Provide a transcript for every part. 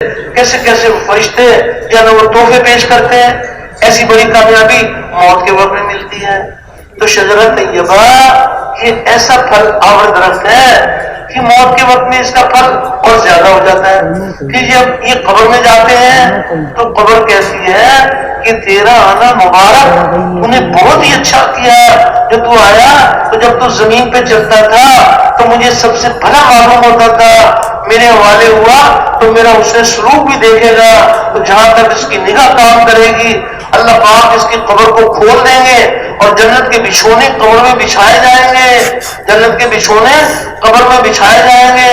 کیسے کیسے فرشتے جانا وہ تحفے پیش کرتے ہیں، ایسی بڑی کامیابی موت کے وقت میں ملتی ہے۔ تو شجرۃ طیبہ یہ ایسا پھل آور درخت ہے کہ موت کے وقت میں اس کا پھل اور زیادہ ہو جاتا ہے۔ کہ جب یہ قبر میں جاتے ہیں تو قبر کیسی ہے کہ تیرا آنا مبارک انہیں بہت ہی اچھا کیا، جو تو آیا تو جب تو زمین پہ چلتا تھا تو مجھے سب سے بھلا معلوم ہوتا تھا، میرے حوالے ہوا تو میرا اس نے سلوک بھی دیکھے گا، تو جہاں تک اس کی نگاہ کام کرے گی اللہ پاک اس کی قبر کو کھول دیں گے اور جنت کے بچھونے قبر میں بچھائے جائیں گے، جنت کے بچھونے قبر میں بچھائے جائیں گے،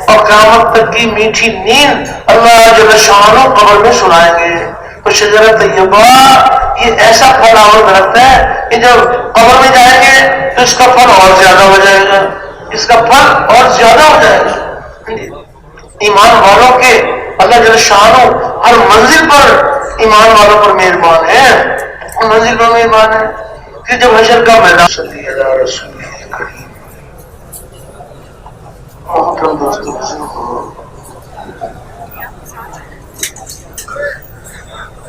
اور قیامت تک کی میٹھی نیند اللہ جل شانہ قبر میں سنائیں گے۔ تو شجرۃ طیبہ یہ ایسا پھل آور درخت ہے کہ جب قبر میں جائیں گے تو اس کا پھل اور زیادہ ہو جائے گا، اس کا پھل اور زیادہ ہو جائے گا۔ ایمان والوں کے اللہ جل شانہ ہر منزل پر ایمان والوں پر مہربان ہے، ہر منزل پر مہربان ہے۔ کہ جب حشر کا میدان صلی اللہ رسول کریم، محترم دوستو بزرگو،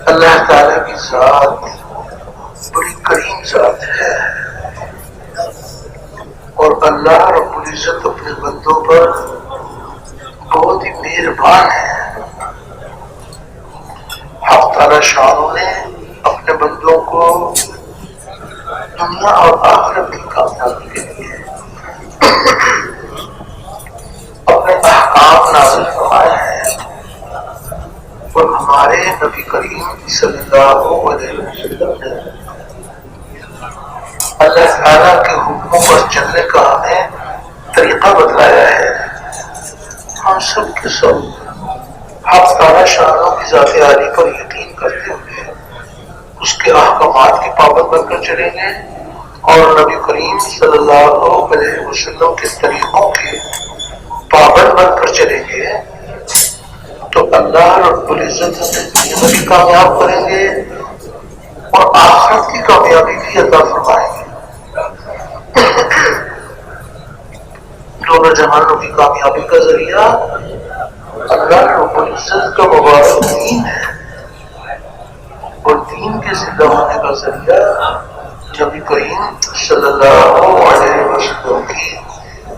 اللہ تعالیٰ کی ذات بڑی کریم ذات ہے، اور اللہ رب العزت اپنے بندوں پر بہت ہی مہربان ہے۔ حق تعالیٰ شانہ نے اپنے بندوں کو دنیا اور آخرت کی کامیابی کے لیے اپنے احکام نازل فرمائے ہیں، اور ہمارے نبی کریم صلی اللہ علیہ وسلم نے اللہ تعالیٰ کے حکموں پر چلنے کا ہمیں طریقہ بتلایا ہے۔ ہم سب کے سب حق تعالیٰ شانہ کی ذات عالی پر یقین کرتے ہوئے اس کے احکامات کی پابند بن کر چلیں گے، اور نبی کریم صلی اللہ علیہ وسلم کے طریقوں کے پابند بن کر چلیں گے تو اللہ رب العزت ہمیں دنیا میں بھی کامیاب کریں گے اور آخرت کی کامیابی بھی عطا فرمائیں گے۔ دونوں جہانوں کی کامیابی کا ذریعہ اللہ رب العزت کا مبارک دین ہے، اور دین کے زندہ ہونے کا ذریعہ نبی کریم صلی اللہ علیہ وسلم کی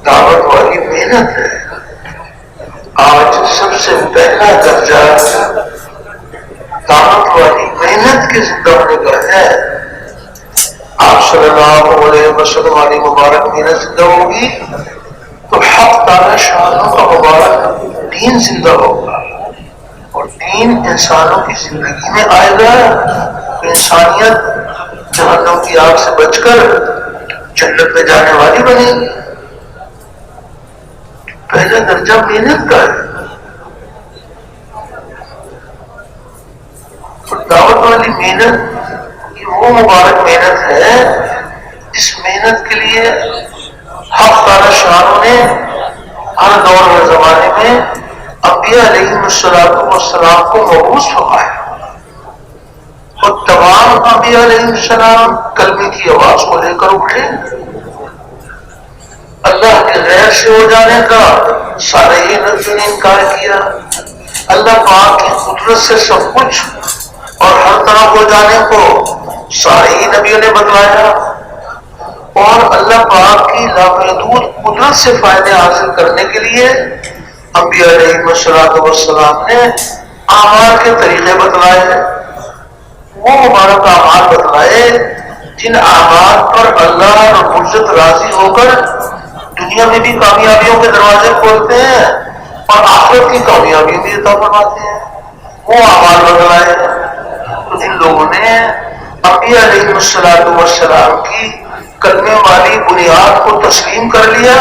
دعوت والی محنت ہے۔ آج سب سے پہلا درجہ دعوت والی محنت کے زندہ ہونے کا ہے۔ آپ صلی اللہ علیہ وسلم والی مبارک محنت زندہ ہوگی تو حق تعالیٰ شانہ کا مبارک دین زندہ ہوگا، اور دین انسانوں کی زندگی میں آئے گا تو انسانیت جہنم کی آگ سے بچ کر جنت میں جانے والی بنے گی۔ پہلا درجہ محنت کا ہے، اور دعوت والی محنت یہ وہ مبارک محنت ہے جس محنت کے لیے حق تعالیٰ شانہ نے ہر دور اور زمانے میں انبیاء علیہ السلام کو مبعوث فرمایا، اور تمام انبیاء علیہ السلام کلمے کی آواز کو لے کر اٹھے۔ اللہ کے غیر سے ہو جانے کا سارے ہی نبیوں نے انکار کیا، اللہ پاک کی قدرت سے سب کچھ اور ہر طرف ہو جانے کو سارے ہی نبیوں نے بتلایا، اور اللہ پاک کی لامحدود قدرت سے فائدے حاصل کرنے کے لیے انبیاء علیہ السلام نے اعمال کے طریقے بتلائے، وہ مبارک اعمال بتلائے جن اعمال پر اللہ رب العزت راضی ہو کر دنیا میں بھی کامیابیوں کے دروازے کھولتے ہیں اور آخرت کی کامیابی بھی عطا فرماتے ہیں، وہ اعمال بتلائے۔ تو جن لوگوں نے انبیاء علیہ السلام کی کلمے والی بنیاد کو تسلیم کر لیا،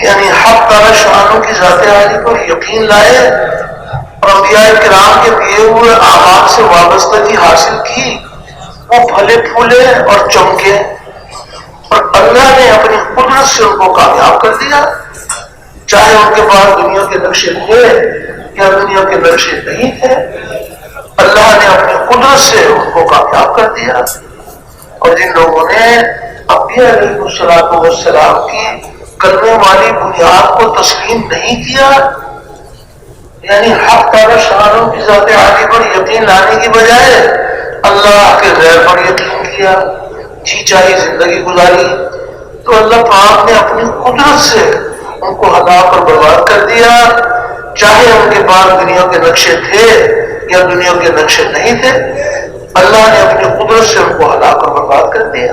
یعنی حق تعالیٰ شانہ کی ذات عالی پر یقین لائے اور انبیاء کرام کے دیے ہوئے اعمال سے وابستگی حاصل کی، وہ پھلے پھولے اور چمکے، اور اللہ نے اپنی قدرت سے ان کو کامیاب کر دیا، چاہے ان کے پاس دنیا کے نقشے تھے یا دنیا کے نقشے نہیں تھے، اللہ نے اپنی قدرت سے ان کو کامیاب کر دیا۔ اور جن لوگوں نے انبیاء علیہ السلام کی کلمے والی بنیاد کو تسلیم نہیں کیا، یعنی حق تعالی شانوں کی ذات عالی پر یقین لانے کی بجائے اللہ کے غیر پر یقین کیا، جی چاہیے زندگی گزاری، تو اللہ پاک نے اپنی قدرت سے ان کو ہلا کر برباد کر دیا، چاہے ان کے پاس دنیا کے نقشے تھے یا دنیا کے نقشے نہیں تھے، اللہ نے اپنی قدرت سے ان کو ہلا کر برباد کر دیا۔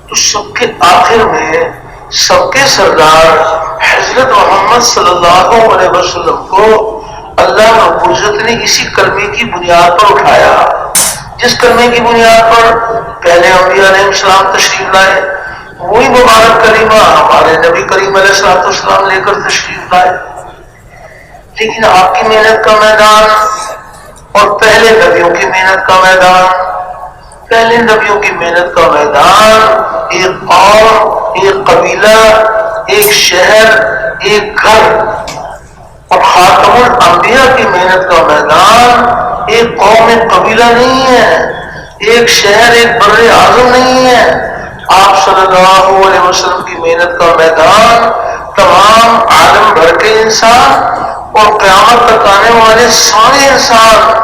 تو سب کے آخر میں سب کے سردار حضرت محمد صلی اللہ علیہ وسلم کو اللہ رب العزت نے اسی کلمے کی بنیاد پر اٹھایا، جس کلمے کی بنیاد پر پہلے انبیاء علیہ السلام تشریف لائے، وہی مبارک کلمہ ہمارے نبی کریم علیہ السلام لے کر تشریف لائے۔ لیکن آپ کی محنت کا میدان اور پہلے نبیوں کی محنت کا میدان، پہلے نبیوں کی محنت کا میدان ایک قوم، ایک قبیلہ، ایک شہر، ایک گھر، اور خاتم الانبیاء کی محنت کا میدان ایک قوم، ایک قبیلہ نہیں ہے، ایک شہر، ایک بر اعظم نہیں ہے۔ آپ صلی اللہ علیہ وسلم کی محنت کا میدان تمام عالم بھر کے انسان اور قیامت تک آنے والے سارے انسان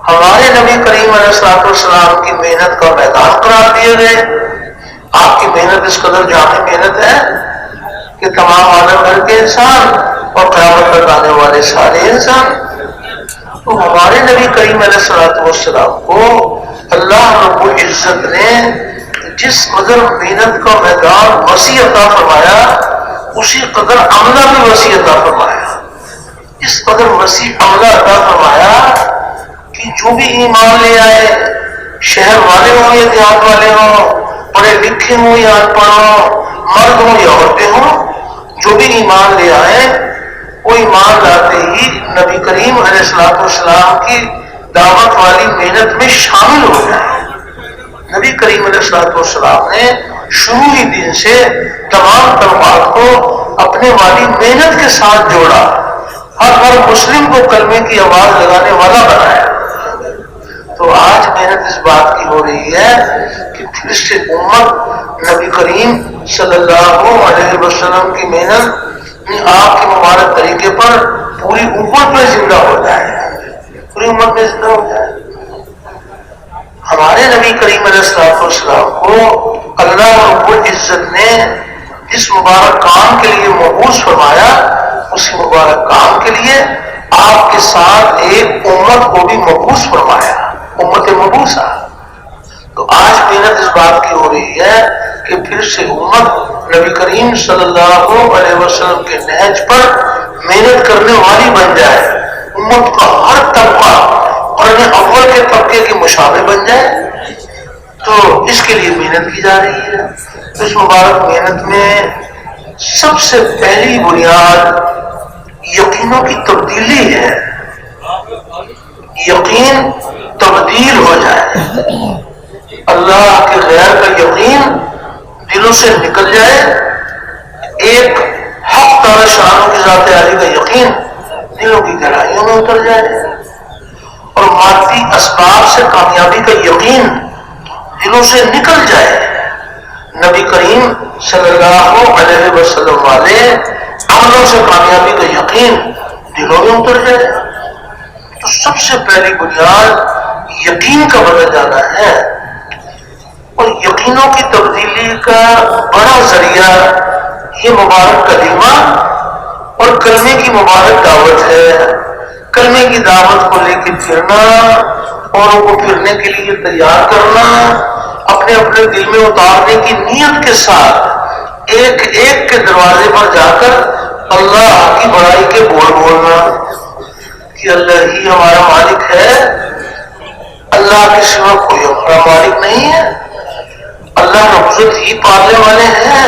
ہمارے نبی کریم علیہ السلام کی محنت کا میدان قرار دیے گئے۔ آپ کی محنت اس قدر جامع محنت ہے کہ تمام عالم بھر کے انسان اور قیامت تک آنے والے سارے انسان۔ تو ہمارے نبی کریم علیہ السلام کو اللہ رب العزت نے جس قدر محنت کا میدان وسیع عطا فرمایا، اسی قدر عملہ بھی وسیع عطا فرمایا، اس قدر وسیع عملہ عطا فرمایا کہ جو بھی ایمان لے آئے، شہر والے ہوں یا دیہات والے ہوں، پڑھے لکھے ہوں یا ان پڑھ ہوں، مرد ہوں یا عورتیں ہوں، جو بھی ایمان لے آئے وہ ایمان لاتے ہی نبی کریم علیہ السلام کی دعوت والی محنت میں شامل ہو جائے۔ نبی کریم علیہ السلام نے شروع ہی دن سے تمام طبقات کو اپنے والی محنت کے ساتھ جوڑا، ہر مسلم کو کلمے کی آواز لگانے والا بنایا۔ تو آج محنت اس بات کی ہو رہی ہے کہ پھر سے امت نبی کریم صلی اللہ علیہ وسلم کی محنت آپ کے مبارک طریقے پر پوری امت میں زندہ ہو جائے، پوری امت میں زندہ ہو جائے۔ ہمارے نبی کریم علیہ السلام کو اللہ رب العزت نے جس مبارک کام کے لیے مبعوث فرمایا، اس مبارک کام کے لیے آپ کے ساتھ ایک امت کو بھی مبعوث فرمایا، امت مبعوثہ۔ تو آج محنت اس بات کی ہو رہی ہے کہ پھر سے امت نبی کریم صلی اللہ علیہ وسلم کے نہج پر محنت کرنے والی بن جائے، امت کا ہر طبقہ قرن اول کے طبقے کے مشابہ بن جائے۔ تو اس کے لیے محنت کی جا رہی ہے۔ اس مبارک محنت میں سب سے پہلی بنیاد یقینوں کی تبدیلی ہے، یقین تبدیل ہو جائے، اللہ کے غیر کا یقین دلوں سے نکل جائے، ایک حق تعالی شانوں کی ذات عالی کا یقین دلوں کی گہرائیوں میں اتر جائے، اور مادی اسباب سے کامیابی کا یقین دلوں سے نکل جائے، نبی کریم صلی اللہ علیہ وسلم والے عملوں سے کامیابی کا یقین دلوں میں اتر جائے۔ تو سب سے پہلی بنیاد یقین کا بدل جانا ہے، اور یقینوں کی تبدیلی کا بڑا ذریعہ یہ مبارک کلمہ اور کلمے کی مبارک دعوت ہے۔ کلمے کی دعوت کو لے کے پھرنا، اوروں کو پھرنے کے لیے تیار کرنا، اپنے اپنے دل میں اتارنے کی نیت کے ساتھ ایک ایک کے دروازے پر جا کر اللہ کی بڑائی کے بول بولنا کہ اللہ ہی ہمارا مالک ہے، اللہ کے سوا کوئی ہمارا مالک نہیں ہے، اللہ رب ہی پالنے والے ہیں،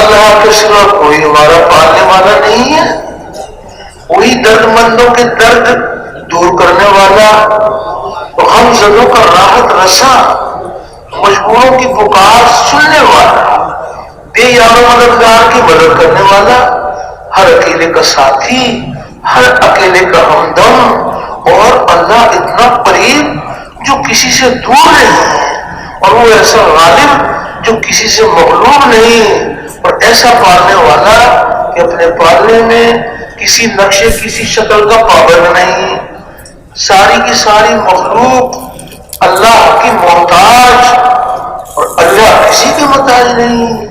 اللہ کے سوا کوئی ہمارا پالنے والا نہیں ہے، وہی درد مندوں کے درد دور کرنے والا، غم زدوں کا راحت رسا، مجبوروں کی پکار سننے والا، بے یار و مددگار کی مدد کرنے والا، ہر اکیلے کا ساتھی، ہر اکیلے کا ہمدم، اور اللہ اتنا قریب جو کسی سے دور نہیں ہے، اور وہ ایسا غالب جو کسی سے مغلوب نہیں، اور ایسا پالنے والا کہ اپنے پالنے میں کسی نقشے کسی شکل کا پابند نہیں، ساری کی ساری مخلوق اللہ کی محتاج، اور اللہ کسی کے محتاج نہیں،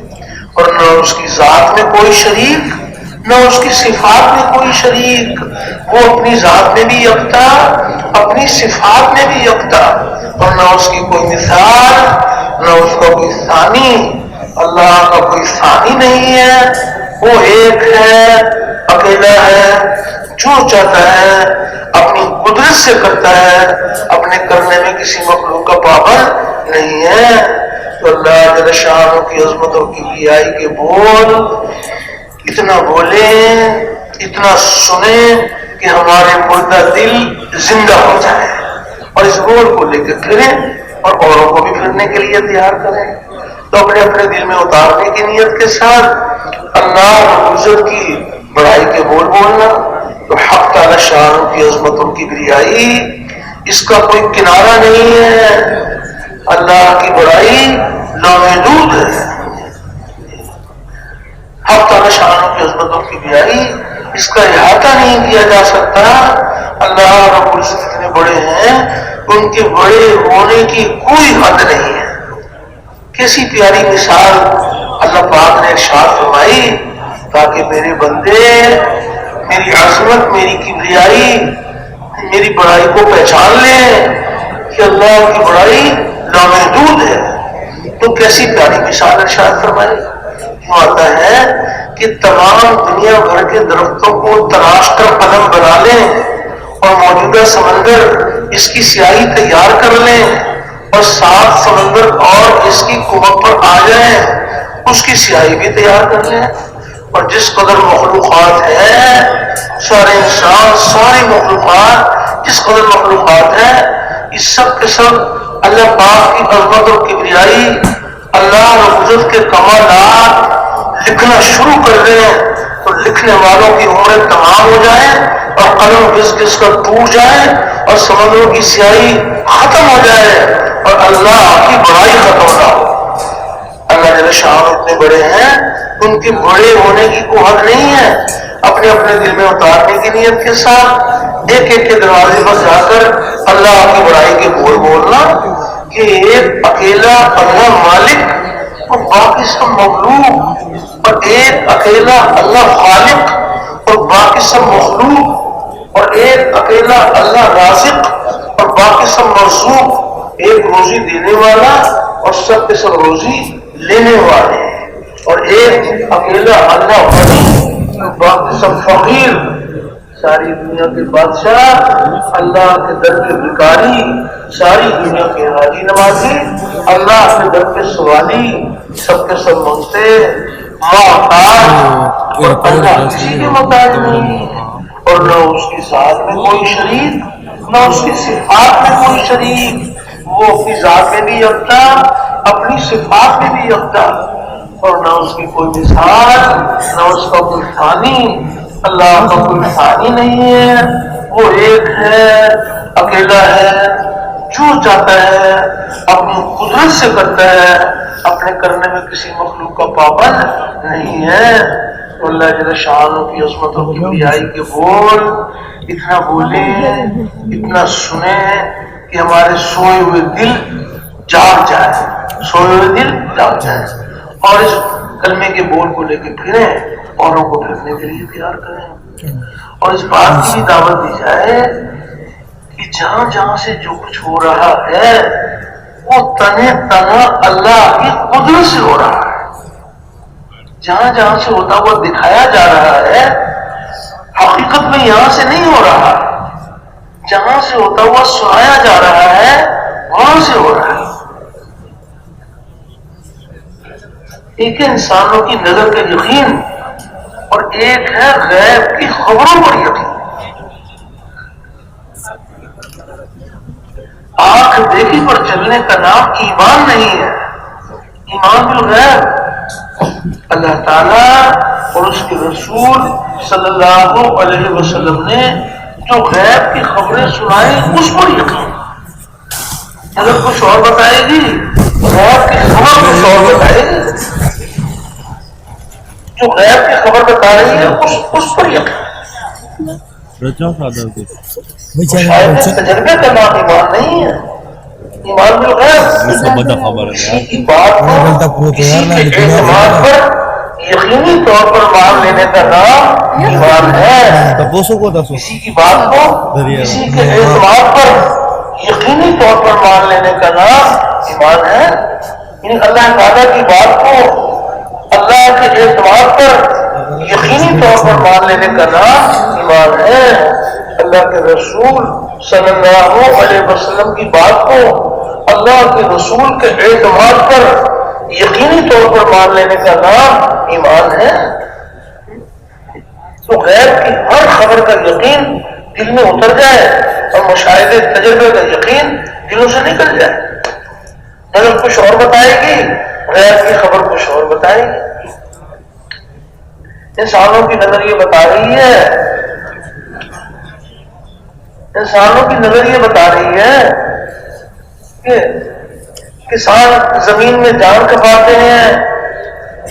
اور نہ اس کی ذات میں کوئی شریک نہ اس کی صفات میں کوئی شریک، وہ اپنی ذات میں بھی یکتا اپنی صفات میں بھی یکتا، اور نہ اس کی کوئی مثال نہ اس کا کوئی ثانی، اللہ کا کوئی ثانی نہیں ہے، وہ ایک ہے، اکیلا ہے، جو چاہتا ہے اپنی قدرت سے کرتا ہے، اپنے کرنے میں کسی مخلوق کا پابند نہیں ہے۔ تو اللہ جل شانہ کی عظمت اور کبریائی کے بول اتنا بولیں، اتنا سنیں کہ ہمارے مردہ دل زندہ ہو جائے، اور اس بول کو لے کے پھریں اور اوروں کو بھی پھرنے کے لیے تیار کریں۔ تو اپنے اپنے دل میں اتارنے کی نیت کے ساتھ اللہ رب العزت کی بڑائی کے بول بولنا، تو حق تعالی شان کی عظمت اور کبریائی اس کا کوئی کنارہ نہیں ہے، اللہ کی بڑائی لامحدود ہے، حق تعالی شان کی عظمت اور کبریائی اس کا احاطہ نہیں کیا جا سکتا۔ اللہ رب العزت اتنے بڑے ہیں، ان کے بڑے ہونے کی کوئی حد نہیں ہے۔ کیسی پیاری مثال اللہ پاک نے ارشاد فرمائی، تاکہ میرے بندے میری عظمت، میری کبریائی، میری بڑائی کو پہچان لیں کہ اللہ کی بڑائی لامحدود ہے۔ تو کیسی پیاری مثال ارشاد فرمائی، کیوں آتا ہے کہ تمام دنیا بھر کے درختوں کو تراش کر قلم بنا لیں اور موجودہ سمندر اس کی سیاہی تیار کر لیں، اور 7 سمندر اور اس کی کمک پر آ جائیں، اس کی سیاہی بھی تیار کر لیں، اور جس قدر مخلوقات ہیں، سارے انسان، ساری مخلوقات، جس قدر مخلوقات ہیں، اس سب کے سب اللہ پاک کی عظمت اور کبریائی، اللہ رب العزت کے کمالات لکھنا شروع کر دیں، تو لکھنے والوں کی عمریں تمام ہو جائیں، اور قلم گھس گھس کر ٹوٹ جائے، اور سمندروں کی سیاہی ختم ہو جائے، اور اللہ کی بڑائی ختم نہ ہو۔ اللہ جل شانہ اتنے بڑے ہیں، ان کے بڑے ہونے کی کوئی حد نہیں ہے۔ اپنے اپنے دل میں اتارنے کی نیت کے ساتھ ایک ایک کے دروازے پر جا کر اللہ کی بڑائی کے بول بولنا کہ ایک اکیلا اللہ مالک اور باقی سب مخلوق، اور ایک اکیلا اللہ خالق اور باقی سب مخلوق، اور ایک اکیلا اللہ رازق اور باقی سب مرزوق، ایک روزی دینے والا اور سب کے سب روزی لینے والے، اور ایک اکیلا اللہ غنی اور باقی سب فقیر، ساری دنیا کے بادشاہ، اللہ کے در کے بھکاری، ساری دنیا کے حاجی نمازی، اللہ کے در کے سوالی، سب کے سب منگتے محتاج، اور اللہ کسی کے محتاج نہیں، اور نہ اس کی ذات میں کوئی شریک نہ اس کی صفات میں کوئی شریک، وہ اپنی ذات میں بھی یکتا اپنی صفات میں بھی یکتا، اور نہ اس کی کوئی مثال نہ اس کا کوئی ثانی، اللہ کا کوئی ثانی نہیں ہے، وہ ایک ہے، اکیلا ہے، جو چاہتا ہے اپنی قدرت سے کرتا ہے، اپنے کرنے میں کسی مخلوق کا پابند نہیں ہے۔ تو اللہ جل شانہ کی عظمت اور کبریائی کے بول اتنا بولیں، اتنا سنیں کہ ہمارے سوئے ہوئے دل جاگ جائے، سوئے ہوئے دل جاگ جائے، اور اس کلمے کے بول کو لے کے پھریں، اوروں کو پھرنے کے لیے تیار کریں، اور اس بات کی بھی دعوت دی جائے کہ جہاں جہاں سے جو کچھ ہو رہا ہے وہ تنہ تنہا اللہ کی قدرت سے ہو رہا ہے، جہاں جہاں سے ہوتا ہوا دکھایا جا رہا ہے حقیقت میں یہاں سے نہیں ہو رہا، جہاں سے ہوتا ہوا سنایا جا رہا ہے وہاں سے ہو رہا ہے۔ ایک ہے انسانوں کی نظر کا یقین، اور ایک ہے غیب کی خبروں پر یقین۔ آنکھ دیکھی پر چلنے کا نام ایمان نہیں ہے، ایمان بالغیب۔ اللہ تعالیٰ اور اس کے رسول صلی اللہ علیہ وسلم نے جو غیب کی خبریں سنائیں اس پر یقین۔ اگر کچھ اور بتائے گی غیب کی خبر کچھ اور بتائے گی، جو غیب کی خبر بتا رہی ہے اس پر یقین۔ شاید تجربے کا نام ایمان نہیں ہے. ایمان بالغیب کسی کی بات کو کسی کے اعتماد پر یقینی طور پر مان لینے کا نام ایمان ہے. کسی کی بات کو کسی کے اعتماد پر یقینی طور پر مان لینے کا نام ایمان ہے. یعنی اللہ تعالیٰ کی بات کو اللہ کے اعتماد پر یقینی طور پر مان لینے کا نام ایمان ہے. اللہ کے رسول صلی اللہ علیہ وسلم کی بات کو اللہ کے رسول کے اعتماد پر یقینی طور پر مان لینے کا نام ایمان ہے. تو غیر کی ہر خبر کا یقین دل میں اتر جائے اور مشاہدے تجربے کا یقین دلوں سے نکل جائے. نظر کچھ اور بتائے گی، غیر کی خبر کچھ اور بتائے گی. انسانوں کی نظر یہ بتا رہی ہے، انسانوں کی نظر یہ بتا رہی ہے کہ کسان زمین میں جان کھپاتے ہیں،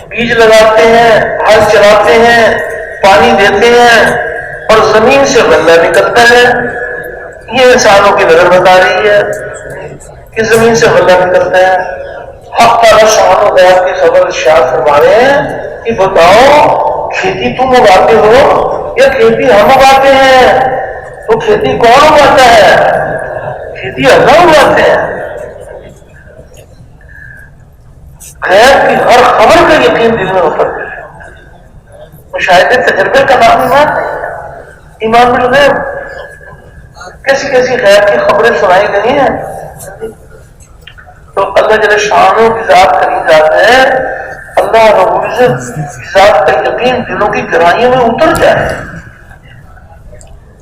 بیج لگاتے ہیں، ہل چلاتے ہیں، پانی دیتے ہیں اور زمین سے غلہ نکلتا ہے. یہ انسانوں کی نظر بتا رہی ہے کہ زمین سے غلہ نکلتا ہے. حق تعالیٰ شان و غیب کی خبر ارشاد فرما رہے ہیں کہ بتاؤ کھیتی تم اگاتے ہو یا کھیتی ہم اگاتے ہیں؟ تو کھیتی کون اگاتا ہے؟ کھیتی اللہ اگاتے ہیں. غیر کی ہر خبر کا یقین دل میں اتر جائے. مشاہدے تجربے کا نام ایمان نہیں. ایمان بالغیب کیسی کیسی غیر کی خبریں سنائی گئی ہیں. تو اللہ جل شانہ کی ذات کری ذات ہے. اللہ رب العزت کی ذات کا یقین دلوں کی گہرائیوں میں اتر جائے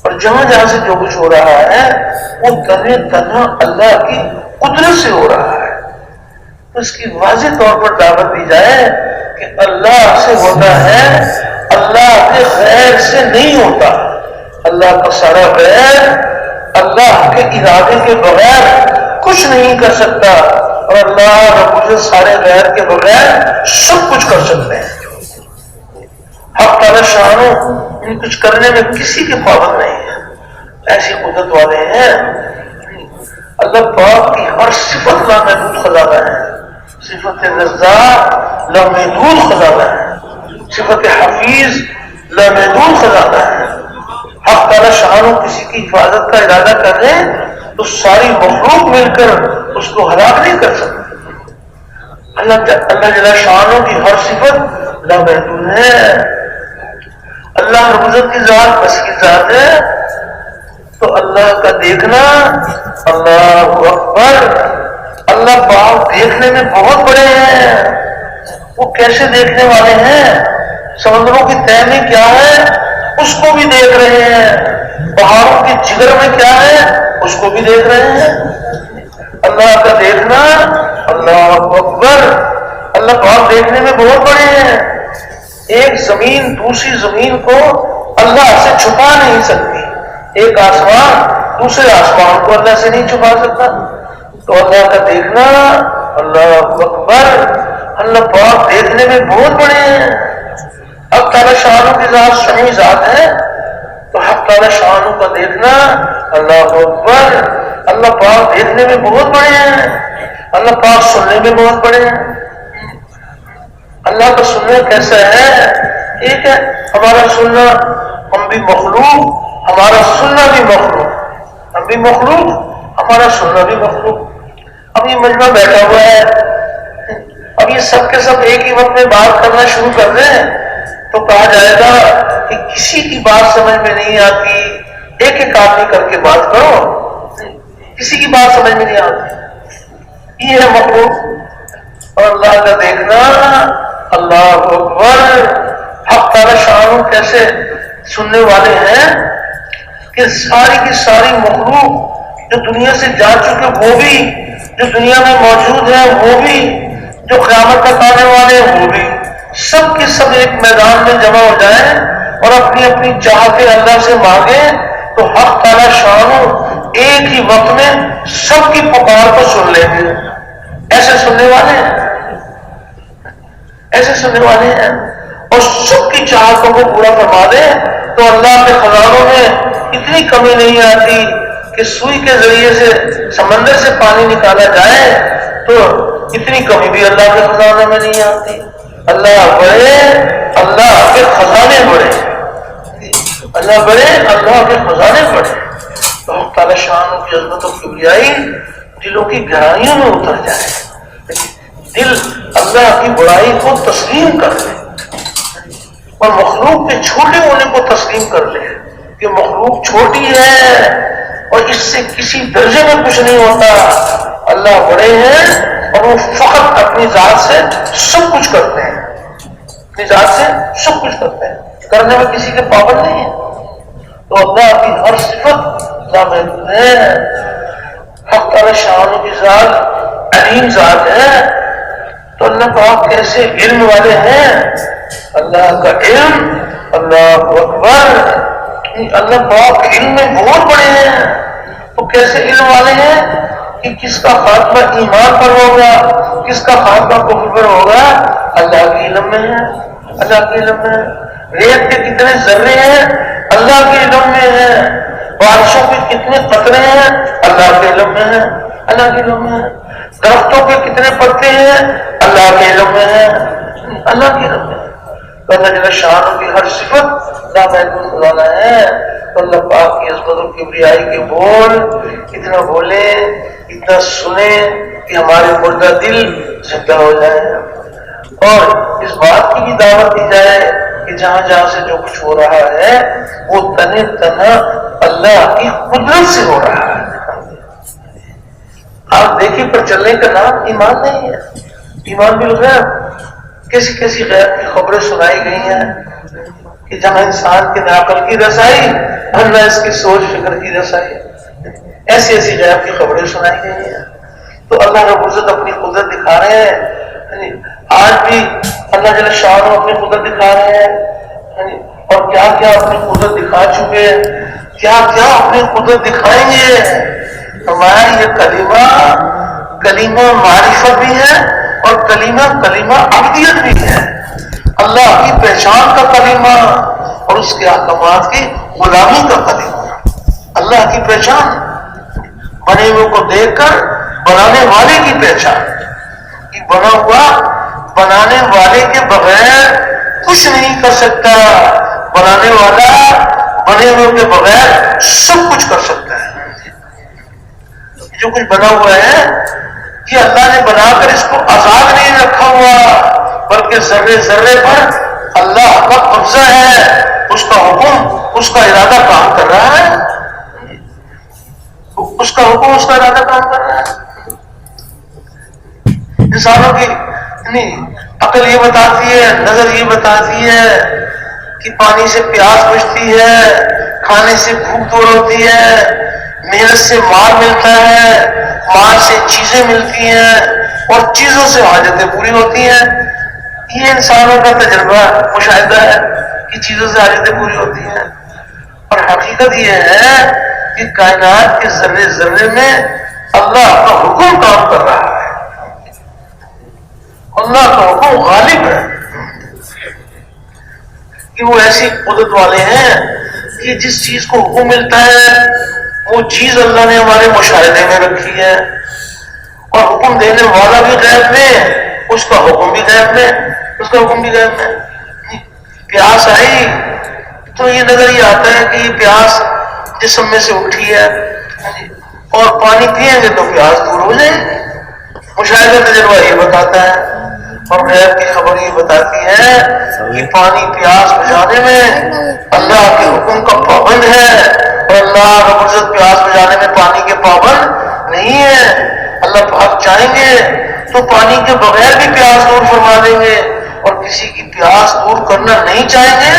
اور جہاں جہاں سے جو کچھ ہو رہا ہے وہ تنہا اللہ کی قدرت سے ہو رہا ہے. تو اس کی واضح طور پر دعوت دی جائے کہ اللہ سے ہوتا ہے، اللہ کے غیر سے نہیں ہوتا. اللہ کا سارا غیر اللہ کے ارادے کے بغیر کچھ نہیں کر سکتا اور اللہ رب العزت سارے غیر کے بغیر سب کچھ کر سکتے ہیں. حق تعالیٰ شانوں ان کچھ کرنے میں کسی کے پابند نہیں ہے، ایسی قدرت والے ہیں. اللہ پاک کی ہر صفت لامحدود خزانہ ہے. صفت رزاق لامحدود خزانہ ہے، صفت حفیظ لامحدود خزانہ ہے. حق تعالیٰ شانوں کسی کی حفاظت کا ارادہ کر لیں تو ساری مخلوق مل کر اس کو ہلاک نہیں کر سکتے. اللہ جل شانوں کی ہر صفت لامحدود ہے. اللہ رب العزت کی ذات بس کی ذات ہے. تو اللہ کا دیکھنا، اللہ اکبر، اللہ پاک دیکھنے میں بہت بڑے ہیں. وہ کیسے دیکھنے والے ہیں؟ سمندروں کی تہہ میں کیا ہے اس کو بھی دیکھ رہے ہیں، پہاڑوں کی جگر میں کیا ہے اس کو بھی دیکھ رہے ہیں. اللہ کا دیکھنا، اللہ اکبر، اللہ پاک دیکھنے میں بہت بڑے ہیں. ایک زمین دوسری زمین کو اللہ سے چھپا نہیں سکتی، ایک آسمان دوسرے آسمان کو اللہ سے نہیں چھپا سکتا. تو اللہ کا دیکھنا، اللہ اکبر، اللہ پاک دیکھنے میں بہت بڑے ہیں. حق تعالیٰ شانوں کی ذات سمیع ذات ہے. تو حق تعالیٰ شانوں کا دیکھنا، اللہ اکبر، اللہ پاک دیکھنے میں بہت بڑے ہیں. اللہ پاک سننے میں بہت بڑے ہیں. اللہ کا سننا کیسا ہے؟ ایک ہے ہمارا سننا، ہم بھی مخلوق، ہمارا سننا بھی مخلوق، ہم بھی مخلوق، ہمارا سننا بھی مخلوق. اب یہ مجمع بیٹھا ہوا ہے، اب یہ سب کے سب ایک ہی وقت میں بات کرنا شروع کر دیں تو کہا جائے گا کہ کسی کی بات سمجھ میں نہیں آتی، ایک ایک آدمی کر کے بات کرو، کسی کی بات سمجھ میں نہیں آتی. یہ ہے مخلوق. اور اللہ کا دیکھنا، اللہ اکبر. حق تعالیٰ شانوں کیسے سننے والے ہیں کہ ساری کی ساری مخلوق جو دنیا سے جا چکے وہ بھی، جو دنیا میں موجود ہیں وہ بھی، جو قیامت تک آنے والے ہیں وہ بھی، سب کے سب ایک میدان میں جمع ہو جائیں اور اپنی اپنی چاہتے اللہ سے مانگیں تو حق تعالیٰ شانوں ایک ہی وقت میں سب کی پکار کو سن لیں گے. ایسے سننے والے ہیں، ایسے سننے والے ہیں اور سب کی چاہتوں کو پورا فرما دیں تو اللہ کے خزانوں میں اتنی کمی نہیں آتی کہ سوئی کے ذریعے سے سمندر سے پانی نکالا جائے تو اتنی کمی بھی اللہ کے خزانے میں نہیں آتی. اللہ بڑے، اللہ کے خزانے بڑے، اللہ بڑے، اللہ کے خزانے بڑے. اللہ تعالی شان کی عظمت و کبریائی دلوں کی گہرائیوں میں اتر جائے، دل اللہ کی بڑائی کو تسلیم کر لے اور مخلوق کے چھوٹے ہونے کو تسلیم کر لے کہ مخلوق چھوٹی ہے اور اس سے کسی درجے میں کچھ نہیں ہوتا. اللہ بڑے ہیں اور وہ فقط اپنی ذات سے سب کچھ کرتے ہیں، اپنی ذات سے سب کچھ کرتے ہیں، کرنے میں کسی کے پابند نہیں ہے. تو اللہ کی ہر صفت لامحدود ہے. حق تعالی شان کی ذات علیم ذات ہے. تو اللہ پاک کیسے علم والے ہیں، اللہ کا علم، اللہ اکبر، اللہ پاک علم میں بہت بڑے ہیں. تو کیسے علم والے ہیں کہ کس کا خاتمہ ایمان پر ہوگا، کس کا خاتمہ کفر پر ہوگا، اللہ کے علم میں ہے، اللہ کے علم میں ہے. ریت کے کتنے ذرے ہیں اللہ کے علم میں ہے، بارشوں کے کتنے قطرے ہیں اللہ کے علم میں ہے، اللہ کے علم میں ہے. درختوں کے کتنے پتے ہیں اللہ کے علم میں ہے، اللہ کے علم میں ہے. تو اللہ جل شانہ کی ہر صفت لامحدود خزانہ ہے. تو اللہ پاک کی عظمت و کبریائی کے بول اتنا بولیں، اتنا سنیں کہ ہمارے مردہ دل زندہ ہو جائے اور اس بات کی بھی دعوت دی جائے کہ جہاں جہاں سے جو کچھ ہو رہا ہے وہ تنہ تنہا اللہ کی قدرت سے ہو رہا ہے. آپ دیکھیں پر چلنے کا نام ایمان نہیں ہے. ایمان بالغیب، کیسی کیسی غیب کی خبریں سنائی گئی ہیں کہ جہاں انسان کے ناقل کی رسائی نہ اس کی سوچ فکر کی رسائی، ایسی ایسی غیب کی خبریں سنائی گئی ہیں. تو اللہ رب العزت اپنی قدرت دکھا رہے ہیں. آج بھی اللہ جل شانہ اپنی قدرت دکھا رہے ہیں اور کیا کیا اپنی قدرت دکھا چکے ہیں، کیا کیا اپنی قدرت دکھائیں گے. ہمارا یہ کلمہ معرفت بھی ہے اور کلمہ عبدیت بھی ہے. اللہ کی پہچان کا کلمہ اور اس کے احکامات کی غلامی کا کلمہ. اللہ کی پہچان، بنے ہوئے کو دیکھ کر بنانے والے کی پہچان کہ بنا ہوا بنانے والے کے بغیر کچھ نہیں کر سکتا، بنانے والا بنے ہوئے کے بغیر سب کچھ کر سکتا ہے. جو کچھ بنا ہوا ہے کہ اللہ نے بنا کر اس کو آزاد نہیں رکھا ہوا بلکہ ذرے ذرے پر اللہ کا قبضہ ہے، اس کا حکم، اس کا ارادہ کام کر رہا ہے، اس کا حکم، اس کا ارادہ کام کر رہا ہے. انسانوں کی عقل یہ بتاتی ہے، نظر یہ بتاتی ہے کہ پانی سے پیاس بجھتی ہے، کھانے سے بھوک دور ہوتی ہے، محنت سے مال ملتا ہے، مال سے چیزیں ملتی ہیں اور چیزوں سے حاجتیں پوری ہوتی ہیں. یہ انسانوں کا تجربہ مشاہدہ ہے کہ چیزوں سے حاجتیں پوری ہوتی ہیں. اور حقیقت یہ ہے کہ کائنات کے ذرے ذرے میں اللہ کا حکم کام کر رہا ہے. اللہ کا حکم غالب ہے کہ وہ ایسی قدرت والے ہیں کہ جس چیز کو حکم ملتا ہے وہ چیز اللہ نے ہمارے مشاہدے میں رکھی ہے. اور حکم دینے والا بھی غیب میں، اس کا حکم بھی غیب میں، اس کا حکم بھی غیب میں. پیاس آئی تو یہ نظر یہ آتا ہے کہ یہ پیاس جسم میں سے اٹھی ہے اور پانی پئیں گے تو پیاس دور ہو جائے گی. مشاہدہ تجربہ یہ بتاتا ہے اور غیب کی خبر یہ بتاتی ہے کہ پانی پیاس بجھانے میں اللہ کے حکم کا پابند ہے اور اللہ رب العزت پیاس بجھانے میں پانی کے پابند نہیں ہے. اللہ پاک چاہیں گے تو پانی کے بغیر بھی پیاس دور فرما دیں گے اور کسی کی پیاس دور کرنا نہیں چاہیں گے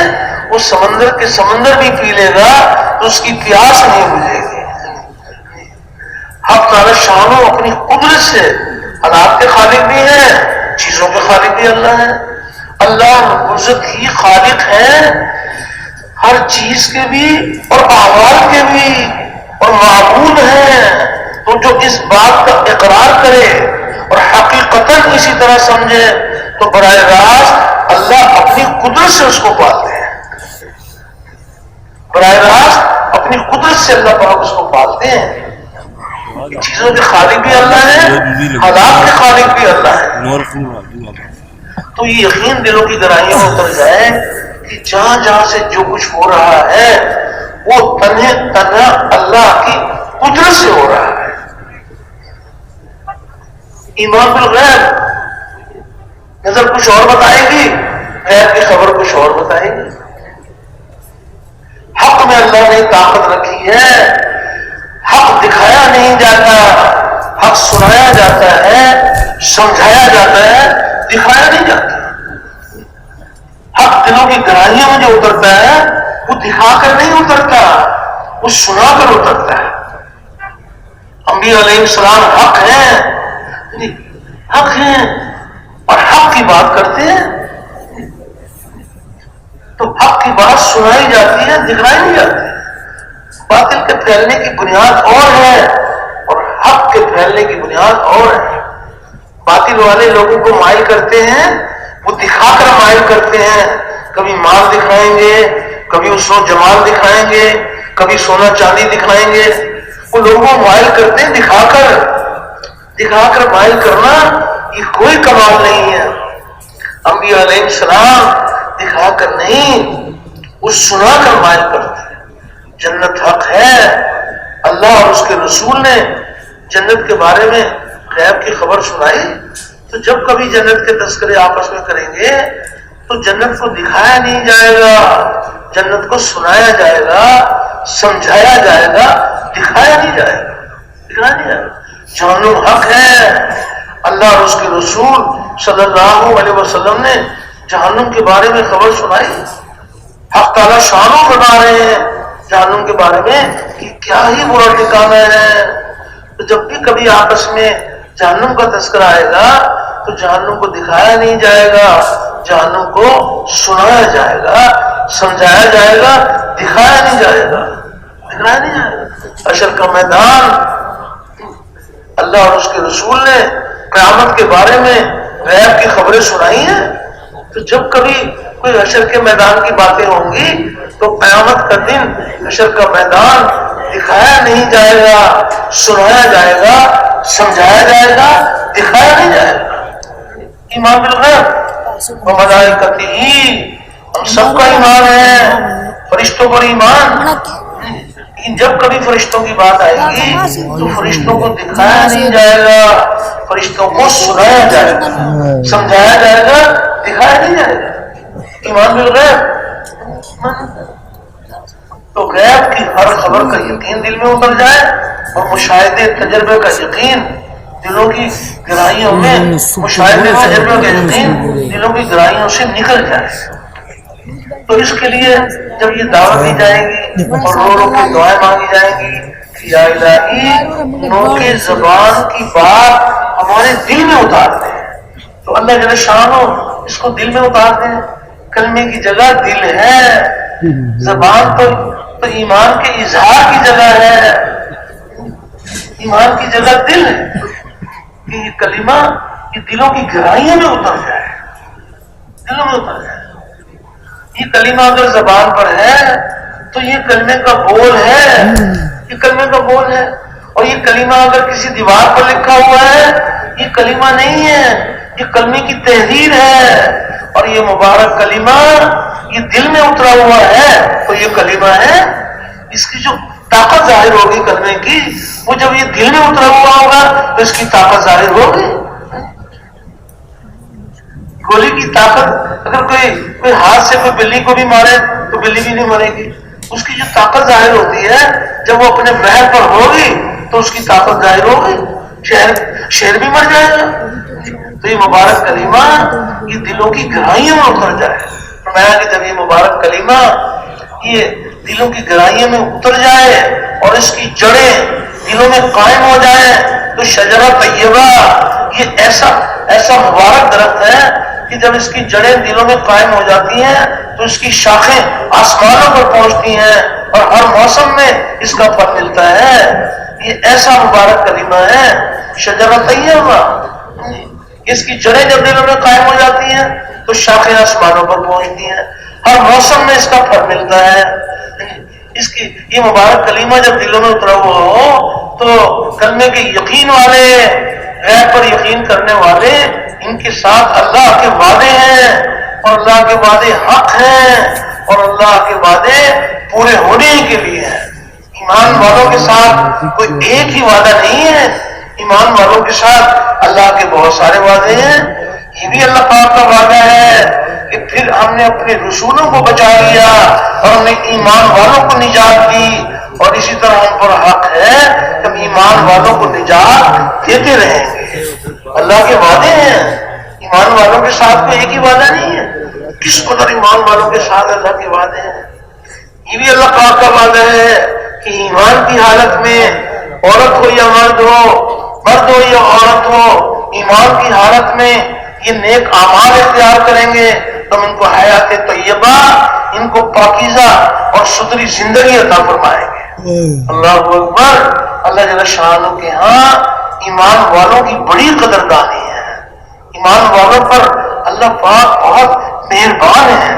وہ سمندر کے سمندر بھی پی لے گا تو اس کی پیاس نہیں بجھے گی. حق تعالی شانہ اپنی قدرت سے حالات کے خالق بھی ہیں، چیزوں کے خالق بھی اللہ ہے. اللہ عزت ہی خالق ہے ہر چیز کے بھی اور احوال کے بھی اور معبود ہے. تو جو اس بات کا اقرار کرے اور حقیقتاً اسی طرح سمجھے تو براہ راست اللہ اپنی قدرت سے اس کو پالتے ہیں. براہ راست اپنی قدرت سے اللہ پاک اس کو پالتے ہیں. چیزوں کے خالق بھی اللہ ہے، حالات کے خالق بھی اللہ ہے. تو یہ یقین دلوں کی گہرائیوں میں اتر جائے کہ جہاں جہاں سے جو کچھ ہو رہا ہے وہ تنہا اللہ کی قدرت سے ہو رہا ہے. ایمان بالغیب نظر کچھ اور بتائے گی، غیب کی خبر کچھ اور بتائے گی. حق میں اللہ نے طاقت رکھی ہے، حق دکھایا نہیں جاتا، حق سنایا جاتا ہے، سمجھایا جاتا ہے، دکھایا نہیں جاتا. حق دلوں کی گہرائیوں میں جو اترتا ہے وہ دکھا کر نہیں اترتا، وہ سنا کر اترتا ہے. انبیاء علیہ السلام حق ہیں، حق ہیں اور حق کی بات کرتے ہیں. تو حق کی بات سنائی جاتی ہے، دکھائی نہیں جاتی. باطل کے پھیلنے کی بنیاد اور ہے اور حق کے پھیلنے کی بنیاد اور ہے. باطل والے لوگوں کو مائل کرتے ہیں، وہ دکھا کر مائل کرتے ہیں. کبھی مال دکھائیں گے، کبھی اس و جمال دکھائیں گے، کبھی سونا چاندی دکھائیں گے. وہ لوگوں کو مائل کرتے ہیں دکھا کر مائل کرنا یہ کوئی کمال نہیں ہے. انبیاء علیہ السلام دکھا کر نہیں، وہ سنا کر مائل کرتے ہیں. جنت حق ہے. اللہ اور اس کے رسول نے جنت کے بارے میں غیب کی خبر سنائی. تو جب کبھی جنت کے تذکرے آپس میں کریں گے تو جنت کو دکھایا نہیں جائے گا، جنت کو سنایا جائے گا، سمجھایا جائے گا، دکھایا نہیں جائے گا. دکھایا نہیں جائے گا. جہنم حق ہے. اللہ اور اس کے رسول صلی اللہ علیہ وسلم نے جہنم کے بارے میں خبر سنائی. حق تعالیٰ شانوں فرما رہے ہیں جہنم کے بارے میں کہ کیا ہی برا ٹھکانہ ہے. تو جب بھی کبھی آپس میں جہنم کا تذکرہ آئے گا تو جہنم کو دکھایا نہیں جائے گا، جہنم کو سنایا جائے گا، سمجھایا جائے گا، دکھایا نہیں جائے گا. دکھایا نہیں جائے گا. حشر کا میدان اللہ اور اس کے رسول نے قیامت کے بارے میں غیب کی خبریں سنائی ہیں. تو جب کبھی کوئی حشر کے میدان کی باتیں ہوں گی تو قیامت کا دن حشر کا میدان دکھایا نہیں جائے گا، سنایا جائے گا، سمجھایا جائے گا، دکھایا نہیں جائے گا. ایمان بالغیب و ملائکتہ، ہم سب کا ایمان ہے. فرشتوں پر ایمان. لیکن جب کبھی فرشتوں کی بات آئے گی تو فرشتوں کو دکھایا نہیں جائے گا، فرشتوں کو سنایا جائے گا، سمجھایا جائے گا، دکھایا نہیں جائے گا. ایمان بالغیب. تو غیب کی ہر خبر کا یقین دل میں اتر جائے اور مشاہدے تجربے کا یقین دلوں کی گہرائیوں میں، مشاہدے تجربے کا یقین دلوں کی گہرائیوں سے نکل جائے. تو اس کے لیے جب یہ دعوت دی جائے گی اور رو رو کے دعائیں مانگی جائیں گی کہ یا الہی نور کے زبان کی بات ہمارے دل میں اتار دیں، تو اللہ جل شانہ اس کو دل میں اتار دیں. کلمے کی جگہ دل ہے، زبان تو ایمان کے اظہار کی جگہ ہے، ایمان کی جگہ دل ہے کہ یہ کلمہ یہ دلوں کی گہرائیوں میں اتر جائے، دلوں میں اتر جائے. یہ کلمہ اگر زبان پر ہے تو یہ کلمے کا بول ہے، یہ کلمے کا بول ہے. اور یہ کلمہ اگر کسی دیوار پر لکھا ہوا ہے یہ کلمہ نہیں ہے، یہ کلمے کی تحریر ہے. اور یہ مبارک کلمہ یہ دل میں اترا ہوا ہے تو یہ کلمہ ہے. اس کی جو طاقت ظاہر ہوگی کلمے کی، وہ جب یہ دل میں اترا ہوا ہوگا تو اس کی طاقت ظاہر ہوگی. گولی کی طاقت اگر کوئی ہاتھ سے کوئی بلی کو بھی مارے تو بلی بھی نہیں مرے گی. اس کی جو طاقت ظاہر ہوتی ہے جب وہ اپنے محل پر ہوگی تو اس کی طاقت ظاہر ہوگی، شیر بھی مر جائے گا. تو یہ مبارک کلمہ یہ دلوں کی گہرائیوں میں اتر جائے. فرمایا کہ جب یہ مبارک کلمہ یہ دلوں کی گہرائیوں میں اتر جائے اور اس کی جڑیں دلوں میں قائم ہو جائے تو شجرہ طیبہ یہ ایسا مبارک درخت ہے کہ جب اس کی جڑیں دلوں میں قائم ہو جاتی ہیں تو اس کی شاخیں آسمانوں پر پہنچتی ہیں اور ہر موسم میں اس کا پھل ملتا ہے. یہ ایسا مبارک کلمہ ہے شجرہ طیبہ. اس کی جڑیں جب دلوں میں قائم ہو جاتی ہیں تو شاخیں آسمانوں پر پہنچتی ہیں، ہر موسم میں اس کا پھل ملتا ہے. اس کی یہ مبارک کلمہ جب دلوں میں اترا ہوا ہو تو کلمے کے یقین والے، غیب پر یقین کرنے والے، ان کے ساتھ اللہ کے وعدے ہیں، اور اللہ کے وعدے حق ہیں، اور اللہ کے وعدے پورے ہونے کے لیے ہیں۔ ایمان والوں کے ساتھ کوئی ایک ہی وعدہ نہیں ہے، ایمان والوں کے ساتھ اللہ کے بہت سارے وعدے ہیں۔ یہ بھی اللہ پاک کا وعدہ ہے کہ پھر ہم نے اپنے رسولوں کو بچا لیا اور ہم نے ایمان والوں کو نجات دی، اور اسی طرح ہم پر حق ہے کہ ہم ایمان والوں کو نجات دیتے رہیں گے۔ اللہ کے وعدے ہیں، ایمان والوں کے ساتھ کوئی ایک ہی وعدہ نہیں ہے۔ کس قدر ایمان والوں کے ساتھ اللہ کے وعدے ہیں۔ یہ بھی اللہ پاک کا وعدہ ہے کہ ایمان کی حالت میں عورت ہو یا مرد ہو یا عورت ہو، ایمان کی حالت میں یہ نیک اعمال اختیار کریں گے تو ہم ان کو حیات طیبہ، ان کو پاکیزہ اور ستھری زندگی عطا فرمائیں گے۔ اللہ اکبر۔ اللہ جل شانہ کے ہاں ایمان والوں کی بڑی قدردانی ہے، ایمان والوں پر اللہ پاک بہت مہربان ہے۔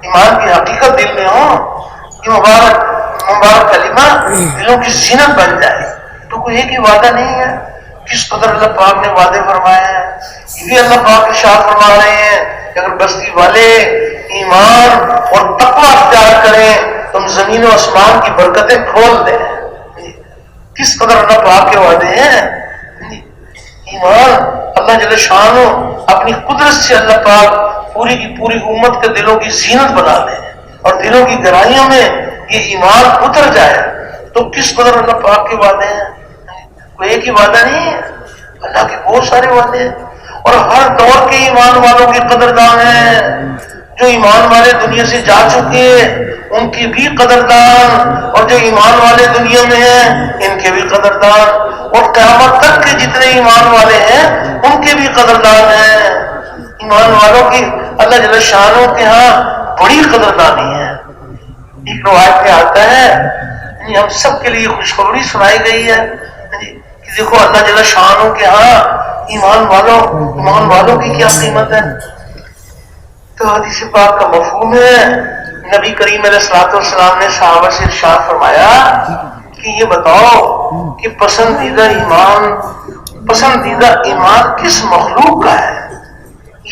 ایمان کی حقیقت دل میں ہو، یہ مبارک کلمہ دلوں کی زینت بن جائے تو کوئی ایک ہی وعدہ نہیں ہے۔ کس قدر اللہ پاک نے وعدے فرمائے ہیں۔ یہ بھی اللہ پاک ارشاد فرما رہے ہیں کہ اگر بستی والے ایمان اور تقویٰ اختیار کریں تو ہم زمین و آسمان کی برکتیں کھول دیں۔ کس قدر اللہ پاک کے وعدے ہیں۔ ایمان اللہ جل شانہ اپنی قدرت سے اللہ پاک پوری کی پوری امت کے دلوں کی زینت بنا دیں اور دلوں کی گہرائیوں میں یہ ایمان اتر جائے تو کس قدر اللہ پاک کے وعدے ہیں۔ کوئی ایک ہی وعدہ نہیں ہے، اللہ کے بہت سارے وعدے ہیں، اور ہر دور کے ایمان والوں کی قدردان ہیں۔ جو ایمان والے دنیا سے جا چکے ان کی بھی قدردان، اور جو ایمان والے دنیا میں ہیں ان کے بھی قدردان، اور قیامت تک کے جتنے ایمان والے ہیں ان کے بھی قدردان ہیں۔ ایمان والوں کی اللہ جل شانہ کے ہاں بڑی قدردانی ہے۔ ایک روایت میں آتا ہے ہم سب کے لیے خوشخبری سنائی گئی ہے کہ دیکھو اللہ جل شانہ کے ہاں ایمان والوں کی کیا قیمت ہے۔ تو حدیث پاک کا مفہوم ہے، نبی کریم علیہ الصلوۃ والسلام نے صحابہ سے ارشاد فرمایا کہ یہ بتاؤ کہ پسندیدہ ایمان کس مخلوق کا ہے،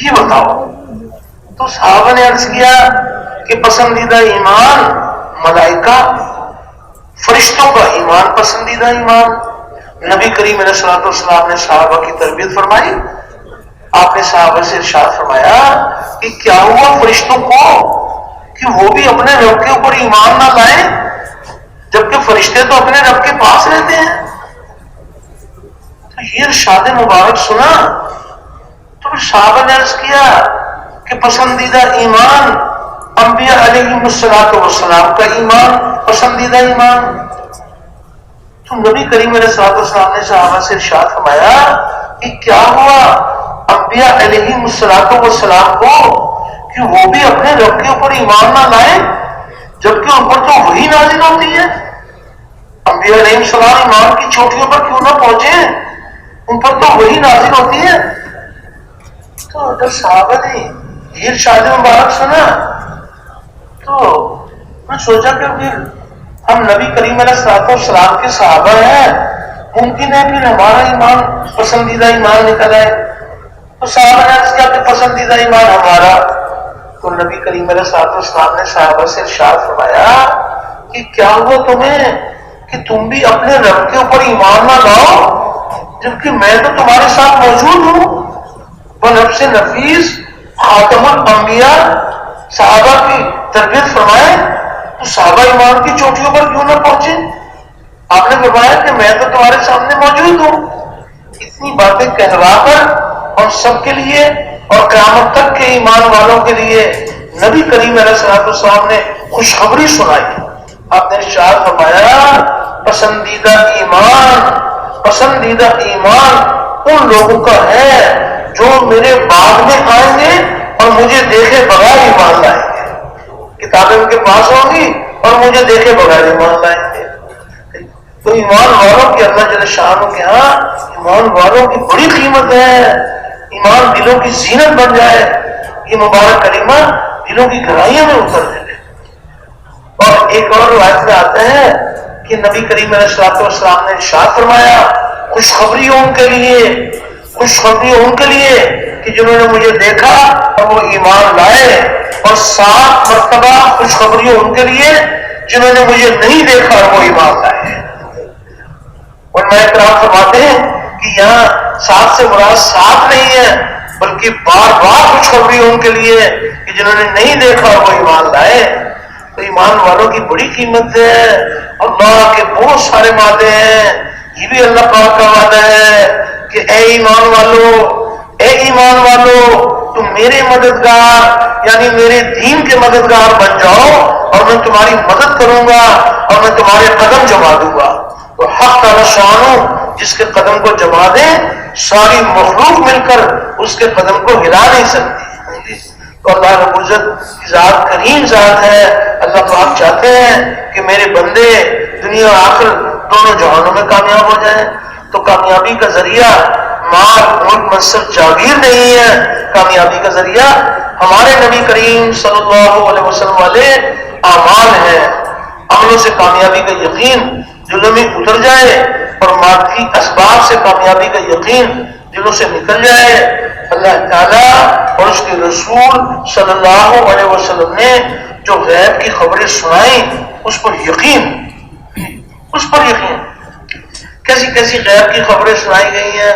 یہ بتاؤ۔ تو صحابہ نے عرض کیا کہ پسندیدہ ایمان ملائکہ، فرشتوں کا ایمان پسندیدہ ایمان۔ نبی کریم علیہ الصلوۃ والسلام نے صحابہ کی تربیت فرمائی۔ آپ نے صحابہ سے ارشاد فرمایا کہ کیا ہوا فرشتوں کو کہ وہ بھی اپنے رب کے اوپر ایمان نہ لائیں، جبکہ فرشتے تو اپنے رب کے پاس رہتے ہیں۔ تو یہ ارشاد مبارک سنا تو پھر صحابہ نے عرض کیا کہ پسندیدہ ایمان انبیاء علیہم السلام کا ایمان پسندیدہ ایمان۔ تو نبی کریم علیہ السلام نے صحابہ سے ارشاد فرمایا کہ کیا ہوا انبیاء علیہم السلام کو کہ وہ بھی اپنے رب کے اوپر ایمان نہ لائیں، جبکہ ان پر تو وہی نازل ہوتی ہے۔ انبیاء علیہم السلام ایمان کی چوٹیوں پر کیوں نہ پہنچے، ان پر تو وہی نازل ہوتی ہے۔ تو جب صحابہ نے یہ ارشاد مبارک سنا تو میں سوچا کہ پھر ہم نبی کریم علیہ السلام کے صحابہ ہیں، ممکن ہے پھر ہمارا ایمان پسندیدہ ایمان نکل آئے۔ تو صحابہ نے عرض کیا کہ پسندیدہ ایمان ہمارا۔ تو نبی کریم علیہ السلام نے صحابہ سے ارشاد فرمایا کہ کیا ہوا تمہیں کہ تم بھی اپنے رب کے اوپر ایمان نہ لاؤ، جبکہ میں تو تمہارے ساتھ موجود ہوں۔ بنفس نفیس خاتم الانبیاء صحابہ کی تربیت فرمائے تو صحابہ ایمان کی چوٹیوں پر کیوں نہ پہنچے؟ آپ نے فرمایا کہ میں تو تمہارے سامنے موجود ہوں۔ اتنی باتیں کہلوا کر ہم سب کے لیے اور قیامت تک کے ایمان والوں کے لیے نبی کریم علیہ السلام نے خوشخبری سنائی۔ آپ نے ارشاد فرمایا پسندیدہ ایمان ان لوگوں کا ہے جو میرے بعد میں آئیں گے اور مجھے دیکھے بغیر ایمان لائیں گے۔ کتابیں ان کے پاس ہوں گی اور مجھے دیکھے بغیر ایمان لائیں گے۔ تو ایمان والوں کی اللہ جل شانہ کے ہاں ایمان والوں کی بڑی قیمت ہے۔ ایمان دلوں کی زینت بن جائے، یہ مبارک کلمہ دلوں کی گہرائیوں میں اتر جائے۔ اور ایک اور روایت میں آتے ہیں کہ نبی کریم علیہ السلام نے ارشاد فرمایا خوشخبری ان کے لیے، خوشخبری ان کے لیے کہ جنہوں نے مجھے دیکھا اور وہ ایمان لائے، اور 7 مرتبہ خوشخبری ان کے لیے جنہوں نے مجھے نہیں دیکھا اور وہ ایمان لائے۔ علماء کرام فرماتے ہیں کہ یہاں 7 سے مراد 7 نہیں ہے، بلکہ بار بار خوشخبری ان کے لیے کہ جنہوں نے نہیں دیکھا اور وہ ایمان لائے۔ تو ایمان والوں کی بڑی قیمت ہے، اللہ کے بہت سارے وعدے ہیں، یہ بھی اللہ پاک کا وعدہ ہے کہ اے ایمان والو، اے ایمان والو تم میرے مددگار یعنی میرے دین کے مددگار بن جاؤ اور میں تمہاری مدد کروں گا اور میں تمہارے قدم جما دوں گا۔ تو حق تعالی شانو جس کے قدم کو جما دے ساری مخلوق مل کر اس کے قدم کو ہلا نہیں سکتی۔ تو اللہ رب العزت کی ذات کریم ذات ہے، اللہ پاک چاہتے ہیں کہ میرے بندے دنیا اور آخر دونوں جہانوں میں کامیاب ہو جائیں۔ تو کامیابی کا ذریعہ مال ملک منصب جاگیر نہیں ہے، کامیابی کا ذریعہ ہمارے نبی کریم صلی اللہ علیہ وسلم والے اعمال ہیں۔ عملوں سے کامیابی کا یقین دلوں میں اتر جائے اور مادی اسباب سے کامیابی کا یقین دلوں سے نکل جائے۔ اللہ تعالیٰ اور اس کے رسول صلی اللہ علیہ وسلم نے جو غیب کی خبریں سنائیں اس پر یقین، اس پر یقین۔ کیسی کیسی غیب کی خبریں سنائی گئی ہیں،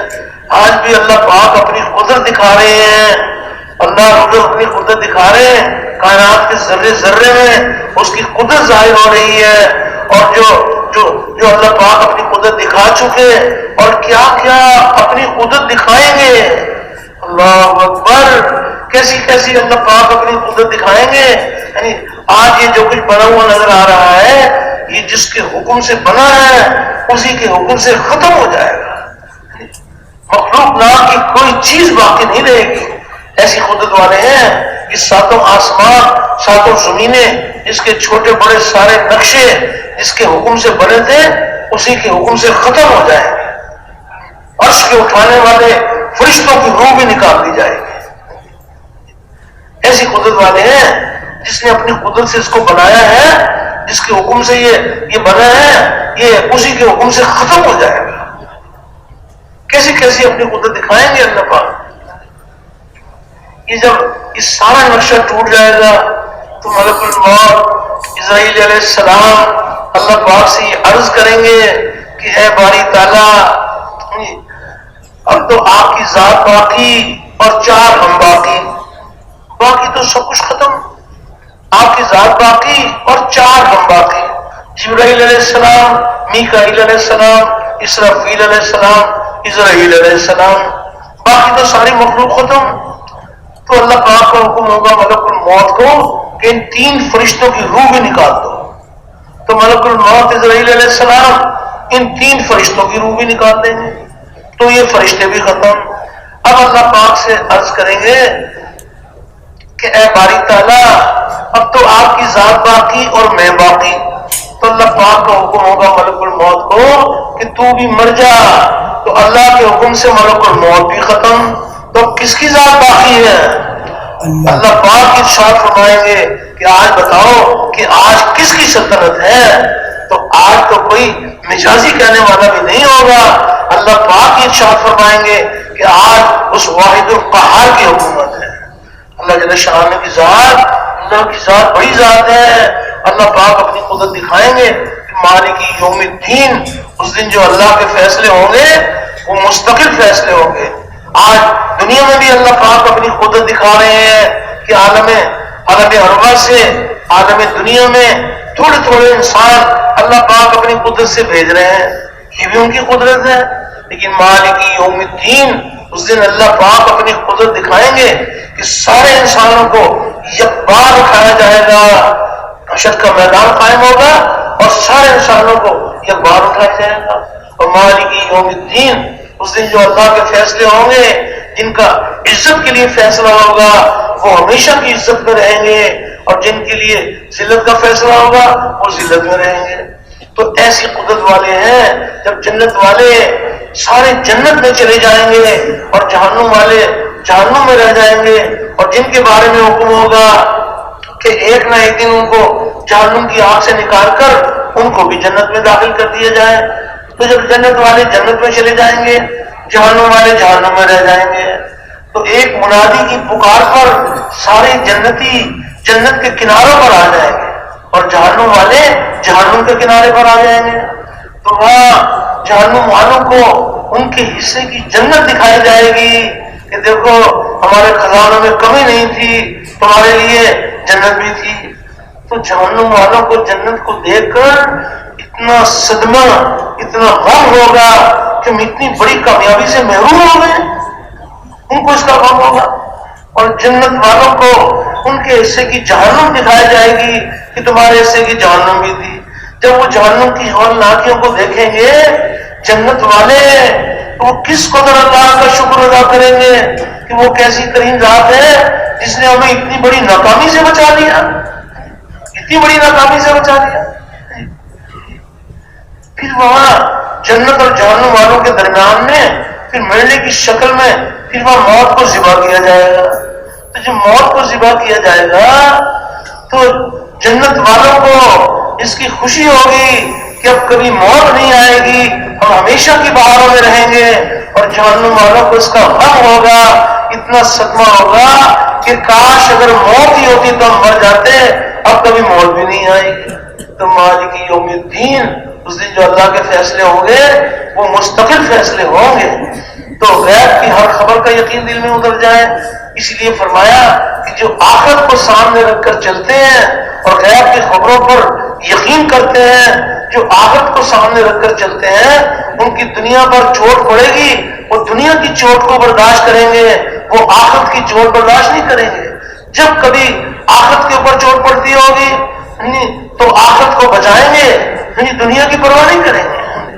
آج بھی اللہ پاک اپنی قدرت دکھا رہے ہیں، اللہ اپنی قدرت دکھا رہے ہیں، کائنات کے ذرے ذرے میں اس کی قدرت ظاہر ہو رہی ہے، اور جو اللہ پاک اپنی قدرت دکھا چکے اور کیا کیا اپنی قدرت دکھائیں گے۔ اللہ اکبر، کیسی کیسی اللہ پاک اپنی قدرت دکھائیں گے۔ یعنی آج یہ جو کچھ بنا ہوا نظر آ رہا ہے یہ جس کے حکم سے بنا ہے اسی کے حکم سے ختم ہو جائے گا، مخلوق نام کی کوئی چیز باقی نہیں رہے گی۔ ایسی قدرت والے ہیں کہ 7 آسمان 7 زمینیں جس کے چھوٹے بڑے سارے نقشے جس کے حکم سے بنے تھے اسی کے حکم سے ختم ہو جائیں گے، عرش کے اٹھانے والے فرشتوں کی روح بھی نکال دی جائے گی۔ ایسی قدرت والے ہیں جس نے اپنی قدرت سے اس کو بنایا ہے، جس کے حکم سے یہ بنا ہے، یہ اسی کے حکم سے ختم ہو جائے گا۔ کیسی کیسی اپنی قدرت دکھائیں گے اللہ پاک۔ یہ جب یہ سارا نقشہ ٹوٹ جائے گا تو ملک الموت اسرائیل علیہ السلام اللہ پاک سے یہ عرض کریں گے کہ اے باری تعالیٰ اب تو آپ کی ذات باقی اور 4 ہم باقی تو سب کچھ ختم، آپ کی ذات باقی اور 4 ہم باقی، جبرائیل علیہ السلام، میکائیل علیہ السلام، اسرافیل علیہ السلام، اسرائیل علیہ السلام، باقی تو ساری مخلوق ختم۔ تو اللہ پاک کا حکم ہوگا ملک الموت کو کہ ان 3 فرشتوں کی روح بھی نکال دو۔ تو ملک الموت اسرائیل علیہ السلام ان 3 فرشتوں کی روح بھی نکال دیں گے، تو یہ فرشتے بھی ختم۔ اب اللہ پاک سے عرض کریں گے کہ اے باری تعالیٰ اب تو آپ کی ذات باقی اور میں باقی۔ تو اللہ پاک کا حکم ہوگا ملک الموت کو کہ تو بھی مر جا، تو اللہ کے حکم سے ملک الموت بھی ختم۔ تو کس کی ذات باقی ہے؟ اللہ پاک ارشاد فرمائیں گے کہ آج بتاؤ کہ آج کس کی سلطنت ہے؟ تو آج تو کوئی مجازی کہنے والا بھی نہیں ہوگا، اللہ پاک ارشاد فرمائیں گے کہ آج اس واحد القہار کی حکومت ہے۔ اللہ جل شانہ کی ذات، اللہ کی ذات بڑی ذات ہے۔ اللہ پاک اپنی قدرت دکھائیں گے کہ مالک یوم الدین، اس دن جو اللہ کے فیصلے ہوں گے وہ مستقل فیصلے ہوں گے۔ آج دنیا میں بھی اللہ پاک اپنی قدرت دکھا رہے ہیں کہ عالم ارواح سے عالم دنیا میں تھوڑے تھوڑے انسان اللہ پاک اپنی قدرت سے بھیج رہے ہیں، یہ بھی ان کی قدرت ہے۔ لیکن مالک یوم الدین، اس دن اللہ پاک اپنی قدرت دکھائیں گے کہ سارے انسانوں کو یکبار اٹھایا جائے گا، حشر کا میدان قائم ہوگا اور سارے انسانوں کو یکبار اٹھایا جائے گا۔ اور مالک یوم الدین، اس دن جو اللہ کے فیصلے ہوں گے، جن کا عزت کے لیے فیصلہ ہوگا وہ ہمیشہ کی عزت میں رہیں گے، اور جن کے لیے ذلت کا فیصلہ ہوگا وہ ذلت میں رہیں گے۔ تو ایسی قدرت والے ہیں جب جنت والے سارے جنت میں چلے جائیں گے اور جہنم والے جہنم میں رہ جائیں گے، اور جن کے بارے میں حکم ہوگا کہ ایک نہ ایک دن ان کو جہنم کی آگ سے نکال کر ان کو بھی جنت میں داخل کر دیا جائے۔ تو جب جنت والے جنت میں چلے جائیں گے، جہنم والے جہنم میں رہ جائیں گے، تو ایک منادی کی پکار پر سارے جنتی جنت کے کناروں پر آ جائیں گے اور جہنم والے جہنم کے کنارے پر آ جائیں گے۔ تو وہاں جہنم والوں کو ان کے حصے کی جنت دکھائی جائے گی کہ دیکھو ہمارے خزانوں میں کمی نہیں تھی، تمہارے لیے جنت بھی تھی۔ تو جہنم والوں کو جنت کو دیکھ کر اتنا صدمہ، اتنا غم ہوگا کہ ہم اتنی بڑی کامیابی سے محروم ہو گئے، ان کو اس کا غم ہوگا۔ اور جنت والوں کو ان کے حصے کی جہنم دکھائی جائے گی کہ تمہارے حصے کی جہنم بھی تھی۔ جب وہ جہنم کی ہولناکیوں کو دیکھیں گے جنت والے، تو وہ کس قدر اللہ کا شکر ادا کریں گے کہ وہ کیسی کریم ذات ہے جس نے ہمیں اتنی بڑی ناکامی سے بچا لیا، اتنی بڑی ناکامی سے بچا لیا۔ پھر وہاں جنت اور جہنم والوں کے درمیان میں پھر مرنے کی شکل میں پھر وہاں موت کو ذبح کیا جائے گا۔ تو جب موت کو ذبح کیا جائے گا تو جنت والوں کو اس کی خوشی ہوگی کہ اب کبھی موت نہیں آئے گی، ہم ہمیشہ کی بہاروں میں رہیں گے، اور جہنم والوں کو اس کا غم ہوگا، اتنا صدمہ ہوگا کہ کاش اگر موت ہی ہوتی تو ہم مر جاتے، اب کبھی موت بھی نہیں آئے گی۔ تو مالک یوم الدین، اس دن جو اللہ کے فیصلے ہوں گے وہ مستقل فیصلے ہوں گے، تو غیب کی ہر خبر کا یقین دل میں اتر جائے۔ اس لیے فرمایا کہ جو آخرت کو سامنے رکھ کر چلتے ہیں اور غیب کی خبروں پر یقین کرتے ہیں، جو آخرت کو سامنے رکھ کر چلتے ہیں، ان کی دنیا پر چوٹ پڑے گی، وہ دنیا کی چوٹ کو برداشت کریں گے، وہ آخرت کی چوٹ برداشت نہیں کریں گے۔ جب کبھی آخرت کے اوپر چوٹ پڑتی ہوگی تو آخرت کو بچائیں گے، دنیا کی پرواہ نہیں کریں گے۔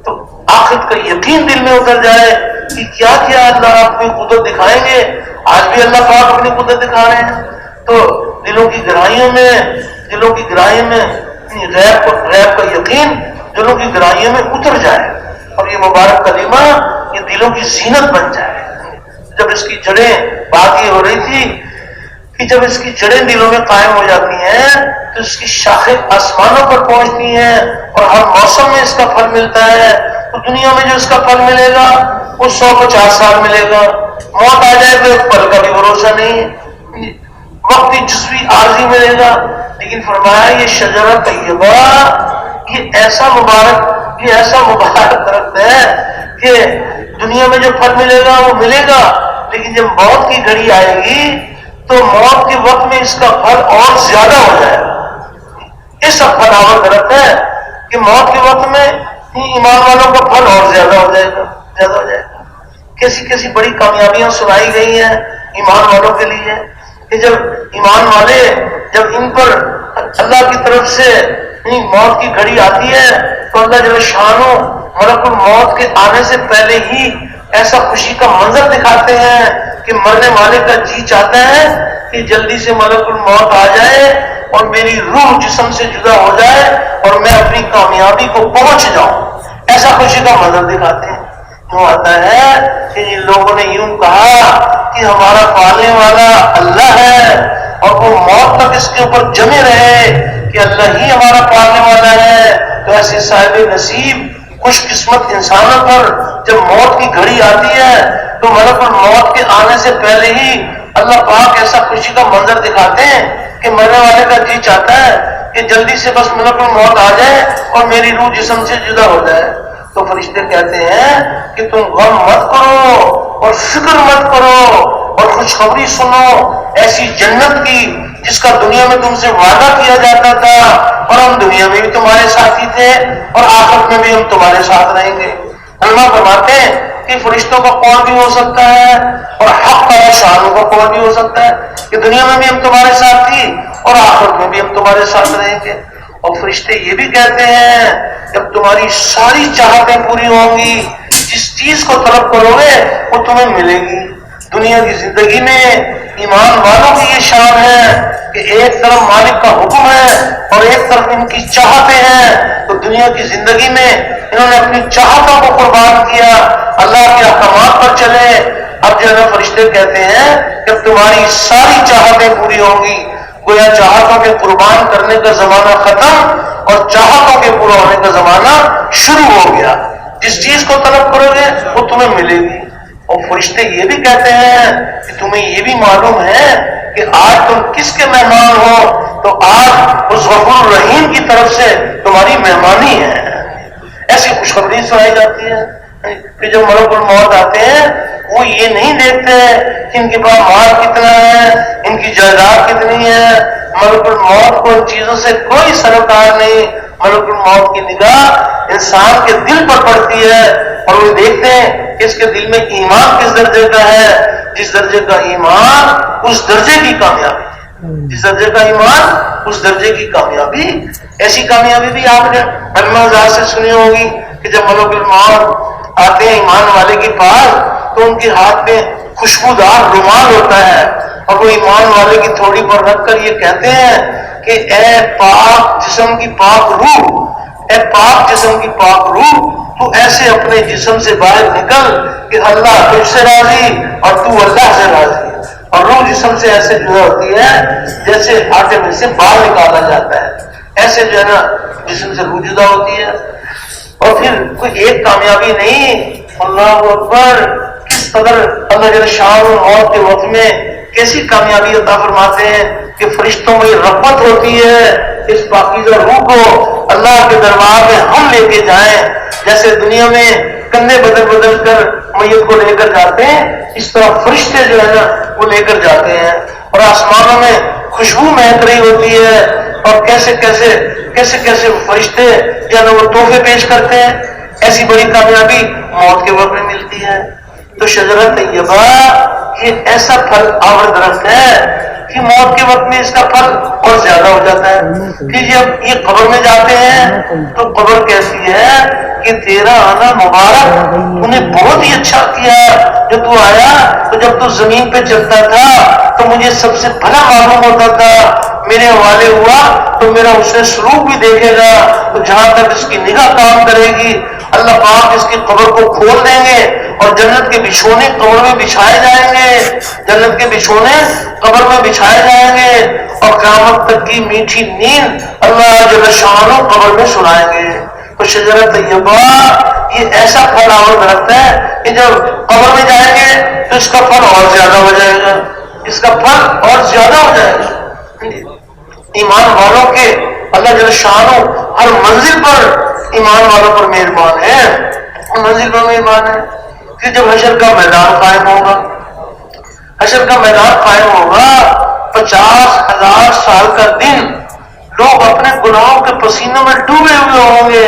تو آخرت کا یقین دل میں اتر جائے کہ کیا کیا اللہ اپنی قدرت دکھائیں گے۔ آج بھی اللہ پاک اپنی قدرت دکھا رہے ہیں، تو دلوں کی گہرائیوں میں غیب کا یقین دلوں کی گہرائیوں میں اتر جائے، اور یہ مبارک کلمہ یہ دلوں کی زینت بن جائے۔ جب اس کی جڑیں، بات یہ ہو رہی تھی کہ جب اس کی جڑیں دلوں میں قائم ہو جاتی ہیں تو اس کی شاخیں آسمانوں پر پہنچتی ہیں، اور ہر موسم میں اس کا پھل ملتا ہے۔ تو دنیا میں جو اس کا پھل ملے گا وہ 150 سال ملے گا، موت آ جائے تو ایک پل کا بھی بھروسہ نہیں، وقتی جزوی عارضی ملے گا۔ لیکن فرمایا یہ شجرہ طیبہ، یہ ایسا مبارک درخت ہے کہ دنیا میں جو پھل ملے گا وہ ملے گا، لیکن جب موت کی گھڑی آئے گی تو موت کے وقت میں اس کا پھل اور زیادہ ہو جائے گا۔ ایسا پھل آور درخت ہے کہ موت کے وقت میں ایمان والوں کا پھل اور زیادہ ہو جائے گا۔ کیسی بڑی کامیابیاں سنائی گئی ہیں ایمان والوں کے لیے کہ جب ایمان والے، جب ان پر اللہ کی طرف سے موت کی گھڑی آتی ہے تو اللہ جل شانہ ملک الموت کے آنے سے پہلے ہی ایسا خوشی کا منظر دکھاتے ہیں کہ مرنے والے کا جی چاہتا ہے کہ جلدی سے ملک الموت آ جائے اور میری روح جسم سے جدا ہو جائے اور میں اپنی کامیابی کو پہنچ جاؤں۔ ایسا خوشی کا منظر دکھاتے ہیں۔ تو آتا ہے کہ جن لوگوں نے یوں کہا کہ ہمارا پالنے والا اللہ ہے اور وہ موت تک اس کے اوپر جمے رہے کہ اللہ ہی ہمارا پالنے والا ہے، تو ایسے صاحب نصیب خوش قسمت انسانوں پر جب موت کی گھڑی آتی ہے تو ملک الموت کے آنے سے پہلے ہی اللہ پاک ایسا خوشی کا منظر دکھاتے ہیں کہ مرنے والے کا جی چاہتا ہے کہ جلدی سے بس ملک الموت آ جائے اور میری روح جسم سے جدا ہو جائے۔ تو فرشتے کہتے ہیں کہ تم غم مت کرو اور فکر مت کرو اور خوشخبری سنو ایسی جنت کی جس کا دنیا میں تم سے وعدہ کیا جاتا تھا، اور ہم دنیا میں بھی تمہارے ساتھی تھے اور آخرت میں بھی ہم تمہارے ساتھ رہیں گے۔ علماء فرماتے ہیں کہ فرشتوں کا قول بھی ہو سکتا ہے اور حق تعالی شانوں کا قول بھی ہو سکتا ہے کہ دنیا میں بھی ہم تمہارے ساتھ تھی اور آخرت میں بھی ہم تمہارے ساتھ رہیں گے۔ اور فرشتے یہ بھی کہتے ہیں جب تمہاری ساری چاہتیں پوری ہوں گی، جس چیز کو طلب کرو گے وہ تمہیں ملے گی۔ دنیا کی زندگی میں ایمان والوں کی یہ شان ہے کہ ایک طرف مالک کا حکم ہے اور ایک طرف ان کی چاہتیں ہیں، تو دنیا کی زندگی میں انہوں نے اپنی چاہتوں کو قربان کیا، اللہ کے احکامات پر چلے۔ اب جو ہے فرشتے کہتے ہیں جب تمہاری ساری چاہتیں پوری ہوں گی، گویا چاہتوں کے قربان کرنے کا زمانہ ختم اور چاہتوں کے پورا ہونے کا زمانہ شروع ہو گیا. جس چیز کو طلب کرو گے وہ تمہیں ملے گی. اور فرشتے یہ بھی کہتے ہیں کہ تمہیں یہ بھی معلوم ہے کہ آج تم کس کے مہمان ہو؟ تو آج اس غفور الرحیم کی طرف سے تمہاری مہمانی ہے. ایسی خوشخبری سنائی جاتی ہے کہ جب ملک الموت آتے ہیں وہ یہ نہیں دیکھتے کہ ان کے پاس مال کتنا ہے، ان کی جائیداد کتنی ہے. ملک الموت کو ان چیزوں سے کوئی سروکار نہیں. ملک الموت کی نگاہ انسان کے دل پر پڑتی ہے اور وہ دیکھتے ہیں کہ اس کے دل میں ایمان کس درجے کا ہے. جس درجے کا ایمان اس درجے کی کامیابی، جس درجے کا ایمان اس درجے کی کامیابی. ایسی کامیابی بھی آپ نے المازات سے سنی ہوگی کہ جب ملک الموت آتے ہیں ایمان والے کے پاس تو ان کے ہاتھ میں خوشبودار رومال ہوتا ہے اور وہ ایمان والے کی تھوڑی پر رکھ کر یہ کہتے ہیں کہ اے پاک جسم کی پاک روح، اے پاک جسم کی پاک روح، تو ایسے اپنے جسم سے باہر نکل کہ اللہ تجھ سے راضی اور تو اللہ سے راضی. اور روح جسم سے ایسے جو ہوتی ہے جیسے آٹے میں سے بال نکالا جاتا ہے، ایسے جو ہے نا جسم سے روح جدا ہوتی ہے. اور پھر کوئی ایک کامیابی نہیں، اللہ اکبر، کس قدر اللہ جل شانہ موت کے وقت میں کیسی کامیابی عطا فرماتے ہیں کہ فرشتوں میں رغبت ہوتی ہے اس پاکیزہ روح کو اللہ کے دربار میں ہم لے کے جائیں. جیسے دنیا میں کندھے بدل بدل کر میت کو لے کر جاتے ہیں، اس طرح فرشتے جو ہے نا وہ لے کر جاتے ہیں اور آسمانوں میں خوشبو مہک رہی ہوتی ہے. اور کیسے کیسے کیسے کیسے فرشتے جو ہے نا وہ تحفے پیش کرتے ہیں. ایسی بڑی کامیابی موت کے وقت میں ملتی ہے. تو شجرہ طیبہ یہ ایسا پھل آور درخت ہے کہ موت کے وقت میں اس کا پھل اور زیادہ ہو جاتا ہے. کہ جب یہ قبر میں جاتے ہیں تو قبر کیسی ہے کہ تیرا آنا مبارک، انہیں بہت ہی اچھا کیا جو تو آیا. تو جب تو زمین پہ چلتا تھا تو مجھے سب سے بھلا معلوم ہوتا تھا، میرے حوالے ہوا تو میرا اس سے سلوک بھی دیکھے گا. تو جہاں تک اس کی نگاہ کام کرے گی اللہ پاک اس کی قبر کو کھول دیں گے اور جنت کے بچھونے قبر میں بچھائے جائیں گے. جنت کے بچھونے قبر میں بچھائے جائیں گے اور قیامت تک کی میٹھی نیند اللہ جل شانہ قبر میں سنائیں گے. تو شجرہ طیبہ یہ ایسا پھل آور درخت ہے کہ جب قبر میں جائیں گے تو اس کا پھل اور زیادہ ہو جائے گا، اس کا پھل اور زیادہ ہو جائے گا. ایمان والوں کے اللہ جل شانہ ہر منزل پر ایمان والوں پر مہربان ہے، ہر منزل پر مہربان ہے. پھر جب حشر کا میدان قائم ہوگا، حشر کا میدان قائم ہوگا، 50,000 سال کا دن لوگ اپنے گناہوں کے پسینوں میں ڈوبے ہوئے ہوں گے.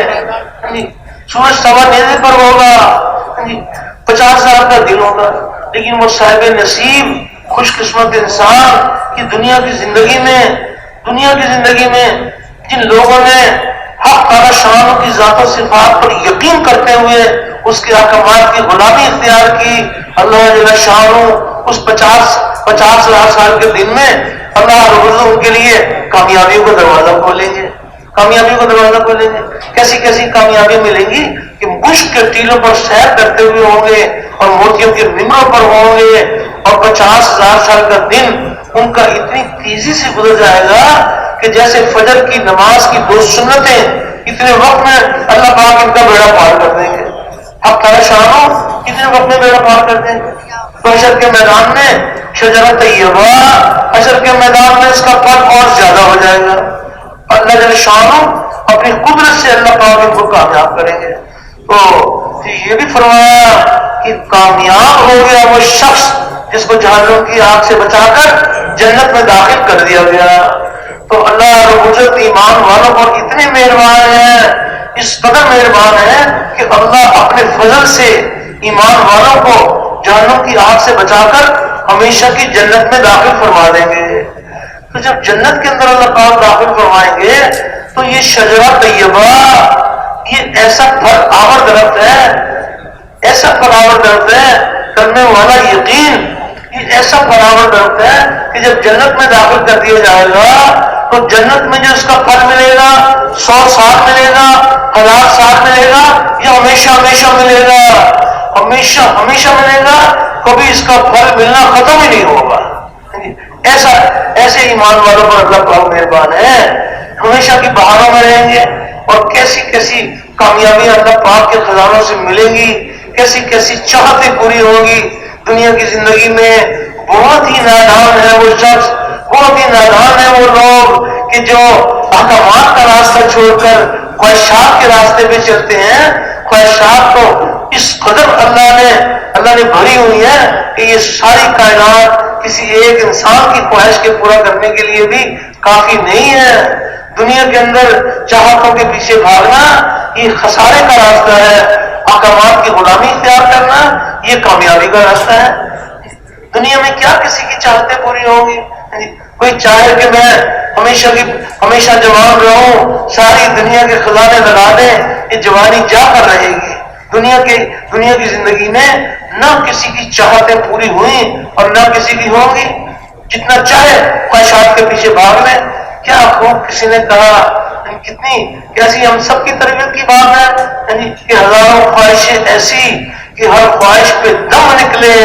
سورج سوا نیزے پر ہوگا، 50 سال کا دن ہوگا. لیکن وہ صاحب نصیب خوش قسمت انسان کی دنیا کی زندگی میں جن لوگوں نے حق تعالی شان کی ذات و صفات پر یقین کرتے ہوئے اس کے احکامات کی غلامی اختیار کی، اللہ جل شانہ اس 50,000 سال کے دن میں اللہ رب ان کے لیے کامیابیوں کا دروازہ کھولیں گے. کامیابی کو دروازہ کھولیں گے. کیسی کیسی کامیابی ملیں گی کہ مشک کے ٹیلوں پر سیر کرتے ہوئے ہوں گے اور موتیوں کے ممبروں پر ہوں گے اور 50,000 سال کا دن ان کا اتنی تیزی سے گزر جائے گا کہ جیسے فجر کی نماز کی 2 سنتیں اتنے وقت میں اللہ پاک ان کا بیڑا پار کر دیں گے. اب تعالی شانہ اتنے وقت میں بیڑا پار کر دیں گے. تو حشر کے میدان میں شجرہ طیبہ، حشر کے میدان میں اس کا پھل اور زیادہ ہو جائے گا. اللہ جل شانہ اپنی قدرت سے اللہ پاک ان کو کامیاب کریں گے. تو یہ بھی فرمایا کہ کامیاب ہو گیا وہ شخص جس کو جہنم کی آگ سے بچا کر جنت میں داخل کر دیا گیا. تو اللہ رب العزت ایمان والوں پر اتنے مہربان ہیں، اس قدر مہربان ہے کہ اللہ اپنے فضل سے ایمان والوں کو جہنم کی آگ سے بچا کر ہمیشہ کی جنت میں داخل فرما دیں گے. تو جب جنت کے اندر اللہ پاک داخل فرمائیں گے تو یہ شجرہ طیبہ یہ ایسا پھل آور درخت ہے، ایسا پھل آور درخت ہے، کرنے والا یقین، یہ ایسا پھل آور درخت ہے کہ جب جنت میں داخل کر دیا جائے گا تو جنت میں جو اس کا پھل ملے گا 100 سال ملے گا، 1000 سال ملے گا، یہ ہمیشہ ہمیشہ ملے گا، ہمیشہ ہمیشہ ملے گا. کبھی اس کا پھل ملنا ختم ہی نہیں ہوگا. ایسے ایمان والوں پر اللہ پاک مہربان ہے، ہمیشہ کی بہاروں میں رہیں گے، اور کیسی کیسی کامیابی اللہ پاک کے خزانوں سے ملیں گی، کیسی کیسی چاہتیں پوری ہوں گی دنیا کی زندگی میں۔ بہت ہی نادان ہے وہ شخص، بہت ہی نادان ہے وہ لوگ کہ جو احکامات کا راستہ چھوڑ کر خواہشات کے راستے پہ چلتے ہیں۔ خواہشات تو اس قدر اللہ نے بھری ہوئی ہے کہ یہ ساری کائنات کسی ایک انسان کی خواہش کے پورا کرنے کے لیے بھی کافی نہیں ہے۔ دنیا کے اندر چاہتوں کے پیچھے بھاگنا یہ خسارے کا راستہ ہے، احکامات کی غلامی اختیار کرنا یہ کامیابی کا راستہ ہے۔ دنیا میں کیا کسی کی چاہتیں پوری ہوں گی؟ کوئی چاہے کہ میں ہمیشہ جوان رہوں، ساری دنیا کے خزانے لگا دیں، یہ جوانی جا کر رہے گی۔ دنیا کی زندگی میں نہ کسی کی چاہتیں پوری ہوئیں اور نہ کسی کی ہوں گی۔ جتنا چاہے خواہشات کے پیچھے بھاگ لیں۔ کیا خوب کسی نے کہا، کتنی کیسی ہم سب کی تربیت کی بات ہے کہ ہزاروں خواہشیں ایسی کہ ہر خواہش پہ دم نکلے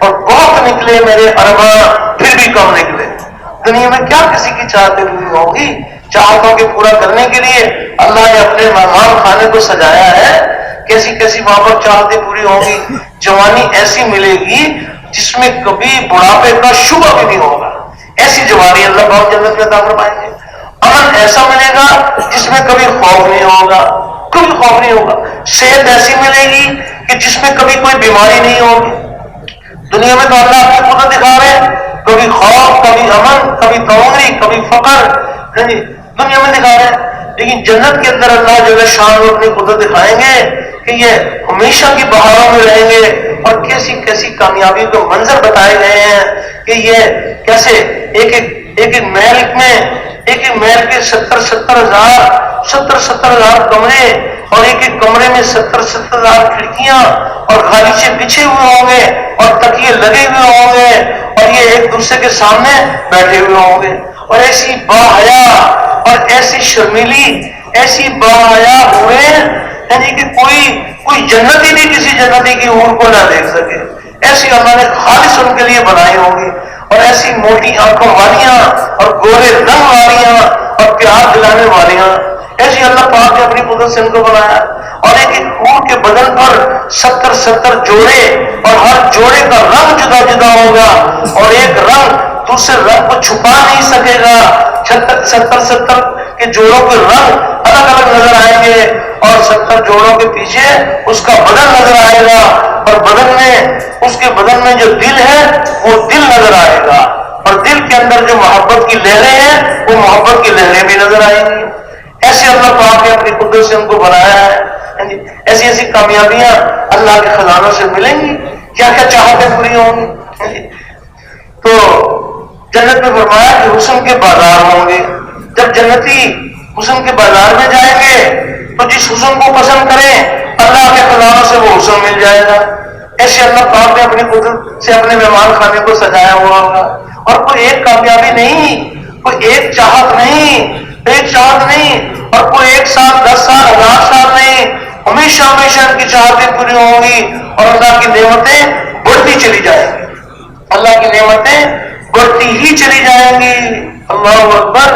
اور بہت نکلے میرے ارماں پھر بھی کم نکلے۔ دنیا میں کیا کسی کی چاہتیں پوری ہوں گی؟ چاہتوں کے پورا کرنے کے لیے اللہ نے اپنے مہمان خانے کو سجایا ہے۔ کیسی کیسی وہاں پر چاہتیں پوری ہوں گی؟ جوانی ایسی ملے گی جس میں کبھی بڑھاپے کا شبہ بھی نہیں ہوگا، ایسی جوانی اللہ پاک جنت میں عطا فرمائیں گے۔ امن ایسا ملے گا جس میں کبھی خوف نہیں ہوگا، کبھی خوف نہیں ہوگا۔ صحت ایسی ملے گی کہ جس میں کبھی کوئی بیماری نہیں ہوگی۔ دنیا میں تو اللہ اپنی قدرت دکھا رہے ہیں، کبھی خوف، کبھی امن، کبھی تنگی، کبھی فقر، دنیا میں دکھا رہے ہیں۔ لیکن جنت کے اندر اللہ جل شان اپنی قدرت دکھائیں گے کہ یہ ہمیشہ کی بہاروں میں رہیں گے، اور کیسی کیسی کامیابی کے منظر بتائے گئے ہیں کہ یہ کیسے ایک محل کے 70,000 کمرے، اور ایک کمرے میں 70,000 کھڑکیاں، اور غالیچے بچھے ہوئے ہوں گے اور تکیے لگے ہوئے ہوں گے، اور یہ ایک دوسرے کے سامنے بیٹھے ہوئے ہوں گے، اور ایسی باحیا اور ایسی شرمیلی، ایسی باحیا ہوئے کہ کوئی جنتی بھی کسی جنتی کی حور کو نہ دیکھ سکے، ایسی اللہ نے خالص ان کے لیے بنائی ہوگی، اور ایسی موٹی آنکھوں والیاں اور گورے رنگ والیاں اور پیار دلانے والیاں، ایسی اللہ پاک نے اپنی قدرت سے ان کو بنایا۔ اور ایک حور کے بدن پر 70 جوڑے، اور ہر جوڑے کا رنگ جدا جدا ہوگا، اور ایک رنگ دوسرے رنگ کو چھپا نہیں سکے گا۔ 70 کے جوڑوں کے رنگ الگ الگ نظر آئیں گے، اور 70 جوڑوں کے پیچھے اس کا بدن نظر آئے گا، اور اس کے بدن میں جو دل ہے وہ دل نظر آئے گا، اور دل کے اندر جو محبت کی لہریں ہیں وہ محبت کی لہریں بھی نظر آئیں گی۔ ایسے اللہ پاک نے اپنی قدرت سے ان کو بنایا ہے۔ ایسی ایسی کامیابیاں اللہ کے خزانوں سے ملیں گی، کیا کیا چاہتیں پوری ہوں گی۔ تو جنت میں فرمایا کہ حسن کے بازار ہوں گے۔ جب جنتی حسن کے بازار میں جائیں گے تو جس حسن کو پسند کریں اللہ کے خزانوں سے وہ حسن مل جائے گا۔ ایسے اللہ پاک نے اپنی قدرت سے اپنے مہمان خانے کو سجایا ہوا ہوگا، اور کوئی ایک کامیابی نہیں، کوئی ایک چاہت نہیں، اور کوئی 1 سال 10 سال 1000 سال نہیں، ہمیشہ ان کی چاہتیں پوری ہوں گی، اور اللہ کی نعمتیں بڑھتی چلی جائیں گی، اللہ کی نعمتیں بڑھتی ہی چلی جائیں گی۔ اللہ اکبر!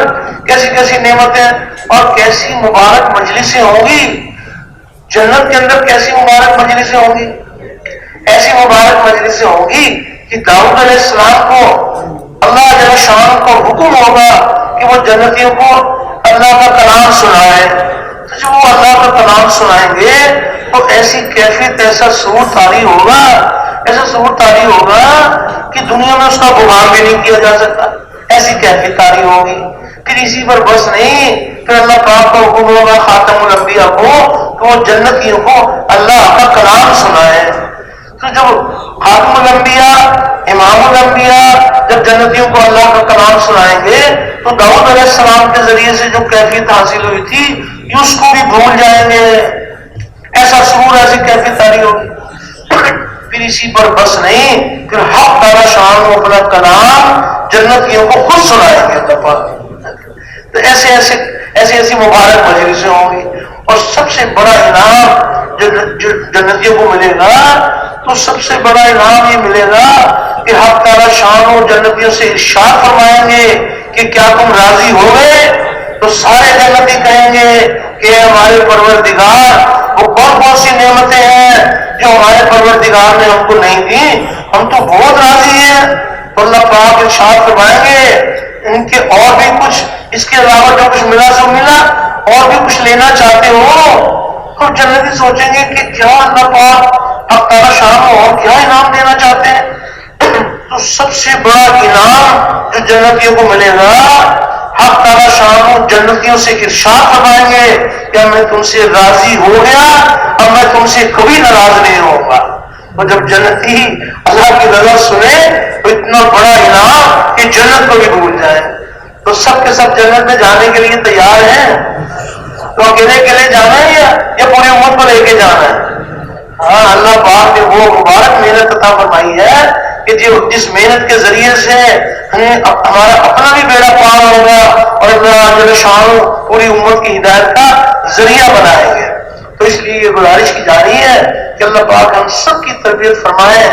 کیسی کیسی نعمتیں اور کیسی مبارک مجلسیں ہوں گی جنت کے اندر، کیسی مبارک مجلسیں ہوں گی، ایسی مبارک مجلسیں ہوں گی کہ داؤد علیہ السلام کو اللہ جل شان کو حکم ہوگا کہ وہ جنتیوں کو اللہ کا کلام سنائے۔ تو جب وہ اللہ کا کلام سنائیں گے تو ایسی کیفیت، ایسا سرور طاری ہوگا کہ دنیا میں اس کا گمان بھی نہیں کیا جا سکتا، ایسی کیفیت طاری ہوگی۔ پھر اسی پر بس نہیں، پھر اللہ پاک کا حکم ہوگا خاتم الانبیاء کو کہ وہ جنتیوں کو اللہ کا کلام سنائے۔ تو جب خاتم الانبیاء، امام الانبیاء جب جنتیوں کو اللہ کا کلام سنائیں گے تو داؤد علیہ السلام کے ذریعے سے جو کیفیت حاصل ہوئی تھی یہ اس کو بھی بھول جائیں گے، ایسا سرور، ایسی کیفیت طاری ہوگی۔ پھر اسی پر بس نہیں، پھر حق تعالی شان و اپنا کلام جنتیوں کو خود سنائیں گے اللہ پاک۔ تو ایسی مبارک مجلسیں ہوں گی، اور سب سے بڑا انعام جو جنتیوں کو ملے گا، تو سب سے بڑا انعام یہ ملے گا کہ حق تعالی شان و جنتیوں سے ارشاد فرمائیں گے کہ کیا تم راضی ہو گئے؟ تو سارے جنتی کہیں گے کہ ہمارے پروردگار وہ کون کون سی نعمتیں ہیں جو ہمارے پروردگار نے ہم کو نہیں دی، ہم تو بہت راضی ہیں۔ تو اللہ پاک ارشاد فرمائیں گے ان کے اور بھی کچھ اس کے علاوہ جو کچھ ملا سو ملا، اور بھی کچھ لینا چاہتے ہو؟ تو جنتی سوچیں گے کہ کیا اللہ پاک حق تعالی شان اور کیا انعام دینا چاہتے ہیں؟ تو سب سے بڑا انعام جو جنتیوں کو ملے گا، حق تعالی شان جنتیوں سے ارشاد فرمائیں گے کہ میں تم سے راضی ہو گیا، اب میں تم سے کبھی ناراض نہیں ہوں گا۔ اور جب جنتی اللہ کی رضا سنے تو اتنا بڑا انعام کہ جنت کو بھی بھول جائے۔ تو سب کے سب جنت میں جانے کے لیے تیار ہیں؟ تو اکیلے اکیلے جانا ہے یا پوری امت کو لے کے جانا ہے؟ ہاں، اللہ پاک نے وہ مبارک محنت عطا فرمائی ہے کہ جس محنت کے ذریعے سے ہمارا اپنا بھی بیڑا پار ہوگا اور اللہ جل شان پوری امت کی ہدایت کا ذریعہ بنائیں گے۔ تو اس لیے یہ گزارش کی جا رہی ہے کہ اللہ پاک ہم سب کی تربیت فرمائے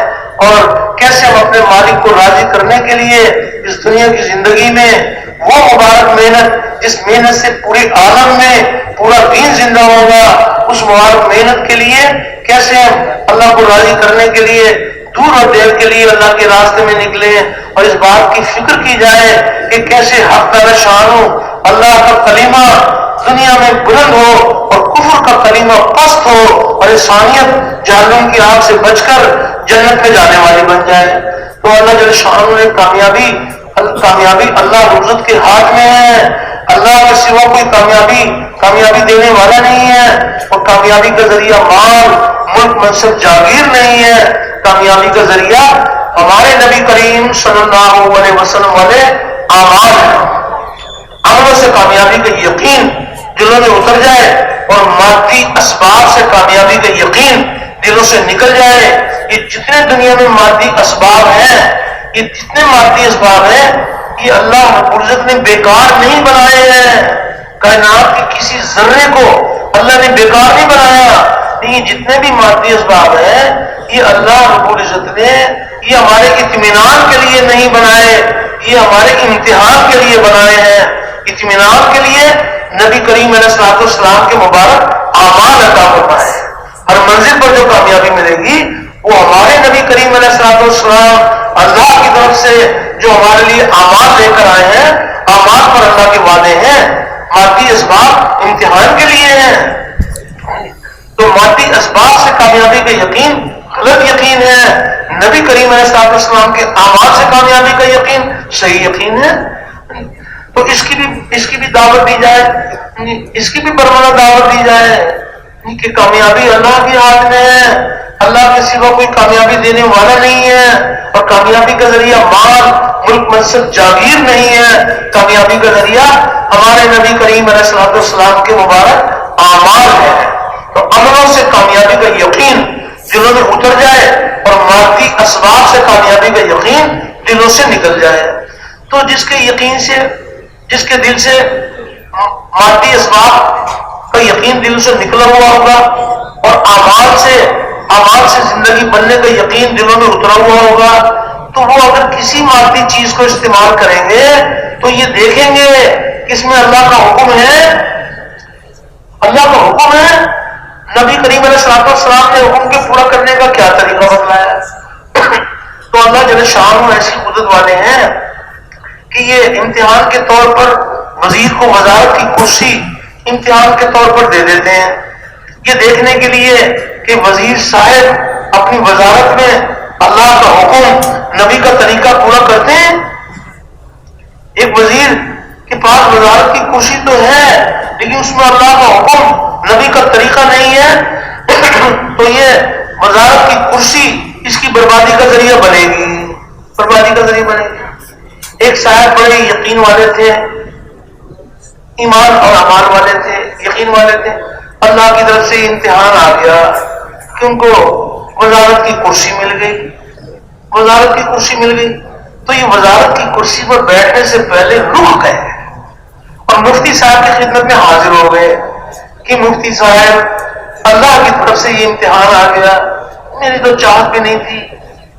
اور کیسے ہم اپنے مالک کو راضی کرنے کے لیے اس دنیا کی زندگی میں وہ مبارک محنت جس محنت سے پورے عالم میں پورا دین زندہ ہوگا، اس مبارک محنت کے لیے کیسے ہم اللہ کو راضی کرنے کے لیے دور اور دیر کے لیے اللہ کے راستے میں نکلیں، اور اس بات کی فکر کی جائے کہ کیسے حق تعالی شان اللہ کا کلمہ دنیا میں بلند ہو اور کفر کا کلمہ پست ہو اور انسانیت جہنم کی آگ سے بچ کر جنت میں جانے والی بن جائے۔ تو اللہ جل شان نے کامیابی اللہ رزق کے ہاتھ میں ہے، اللہ کے سوا کوئی کامیابی دینے والا نہیں ہے، اور کامیابی کا ذریعہ مال ملک منصب جاگیر نہیں ہے، کامیابی کا ذریعہ ہمارے نبی کریم صلی اللہ علیہ وسلم والے اعمال ہیں۔ عملوں سے کامیابی کا یقین دلوں میں اتر جائے اور مادی اسباب سے کامیابی کا یقین دلوں سے نکل جائے۔ یہ جتنے دنیا میں مادی اسباب ہیں، یہ جتنے مادی اسباب ہیں، یہ اللہ رب العزت نے بیکار نہیں بنائے ہیں۔ کائنات کے کسی ذرے کو اللہ نے بیکار نہیں بنایا۔ یہ جتنے بھی مادی اسباب ہیں، یہ اللہ رب العزت نے یہ ہمارے اطمینان کے لیے نہیں بنائے، یہ ہمارے امتحان کے لیے بنائے ہیں۔ اطمینان کے لیے نبی کریم علیہ الصلوۃ والسلام کے مبارک اعمال عطا فرمائے۔ ہر منزل پر جو کامیابی ملے گی وہ ہمارے نبی کریم علیہ الصلوۃ والسلام اللہ کی طرف سے جو ہمارے لیے اعمال لے کر آئے ہیں، اعمال پر اللہ کے وعدے ہیں، مادی اسباب امتحان کے لیے ہیں۔ تو مادی اسباب سے کامیابی کا یقین غلط یقین ہے، نبی کریم علیہ الصلوۃ والسلام کے اعمال سے کامیابی کا یقین صحیح یقین ہے۔ تو اس کی بھی دعوت دی جائے، اس کی بھی برملا دعوت دی جائے کہ کامیابی اللہ کے ہاتھ میں ہے، اللہ کے سوا کوئی کامیابی دینے والا نہیں ہے، اور کامیابی کا ذریعہ مال ملک منصب جاگیر نہیں ہے، کامیابی کا ذریعہ ہمارے نبی کریم علیہ الصلوۃ والسلام کے مبارک اعمال ہے۔ تو عملوں سے کامیابی کا یقین دلوں میں اتر جائے اور مادی اسباب سے کامیابی کا یقین دلوں سے نکل جائے۔ تو جس کے دل سے مادی اسباب کا یقین دل سے نکلا ہوا ہوگا اور اعمال سے زندگی بننے کا یقین دلوں میں اترا ہوا ہوگا، تو وہ اگر کسی مادی چیز کو استعمال کریں گے تو یہ دیکھیں گے کہ اس میں اللہ کا حکم ہے، اللہ کا حکم ہے، نبی کریم علیہ الصلوۃ والسلام نے حکم کے پورا کرنے کا کیا طریقہ بتلایا ہے۔ تو اللہ جل شانہ ایسی قدرت والے ہیں کہ یہ امتحان کے طور پر وزیر کو وزارت کی کرسی امتحان کے طور پر دے دیتے ہیں، یہ دیکھنے کے لیے کہ وزیر صاحب اپنی وزارت میں اللہ کا حکم نبی کا طریقہ پورا کرتے ہیں۔ ایک وزیر کے پاس وزارت کی کرسی تو ہے لیکن اس میں اللہ کا حکم نبی کا طریقہ نہیں ہے، تو یہ وزارت کی کرسی اس کی بربادی کا ذریعہ بنے گی، بربادی کا ذریعہ بنے گی۔ ایک صاحب بڑے یقین والے تھے، ایمان اور امان والے تھے، یقین والے تھے، اللہ کی طرف سے امتحان آ گیا کہ ان کو وزارت کی کرسی مل گئی، وزارت کی کرسی مل گئی، تو یہ وزارت کی کرسی پر بیٹھنے سے پہلے رک گئے اور مفتی صاحب کی خدمت میں حاضر ہو گئے کہ مفتی صاحب اللہ کی طرف سے یہ امتحان آ گیا، میری تو چاہت بھی نہیں تھی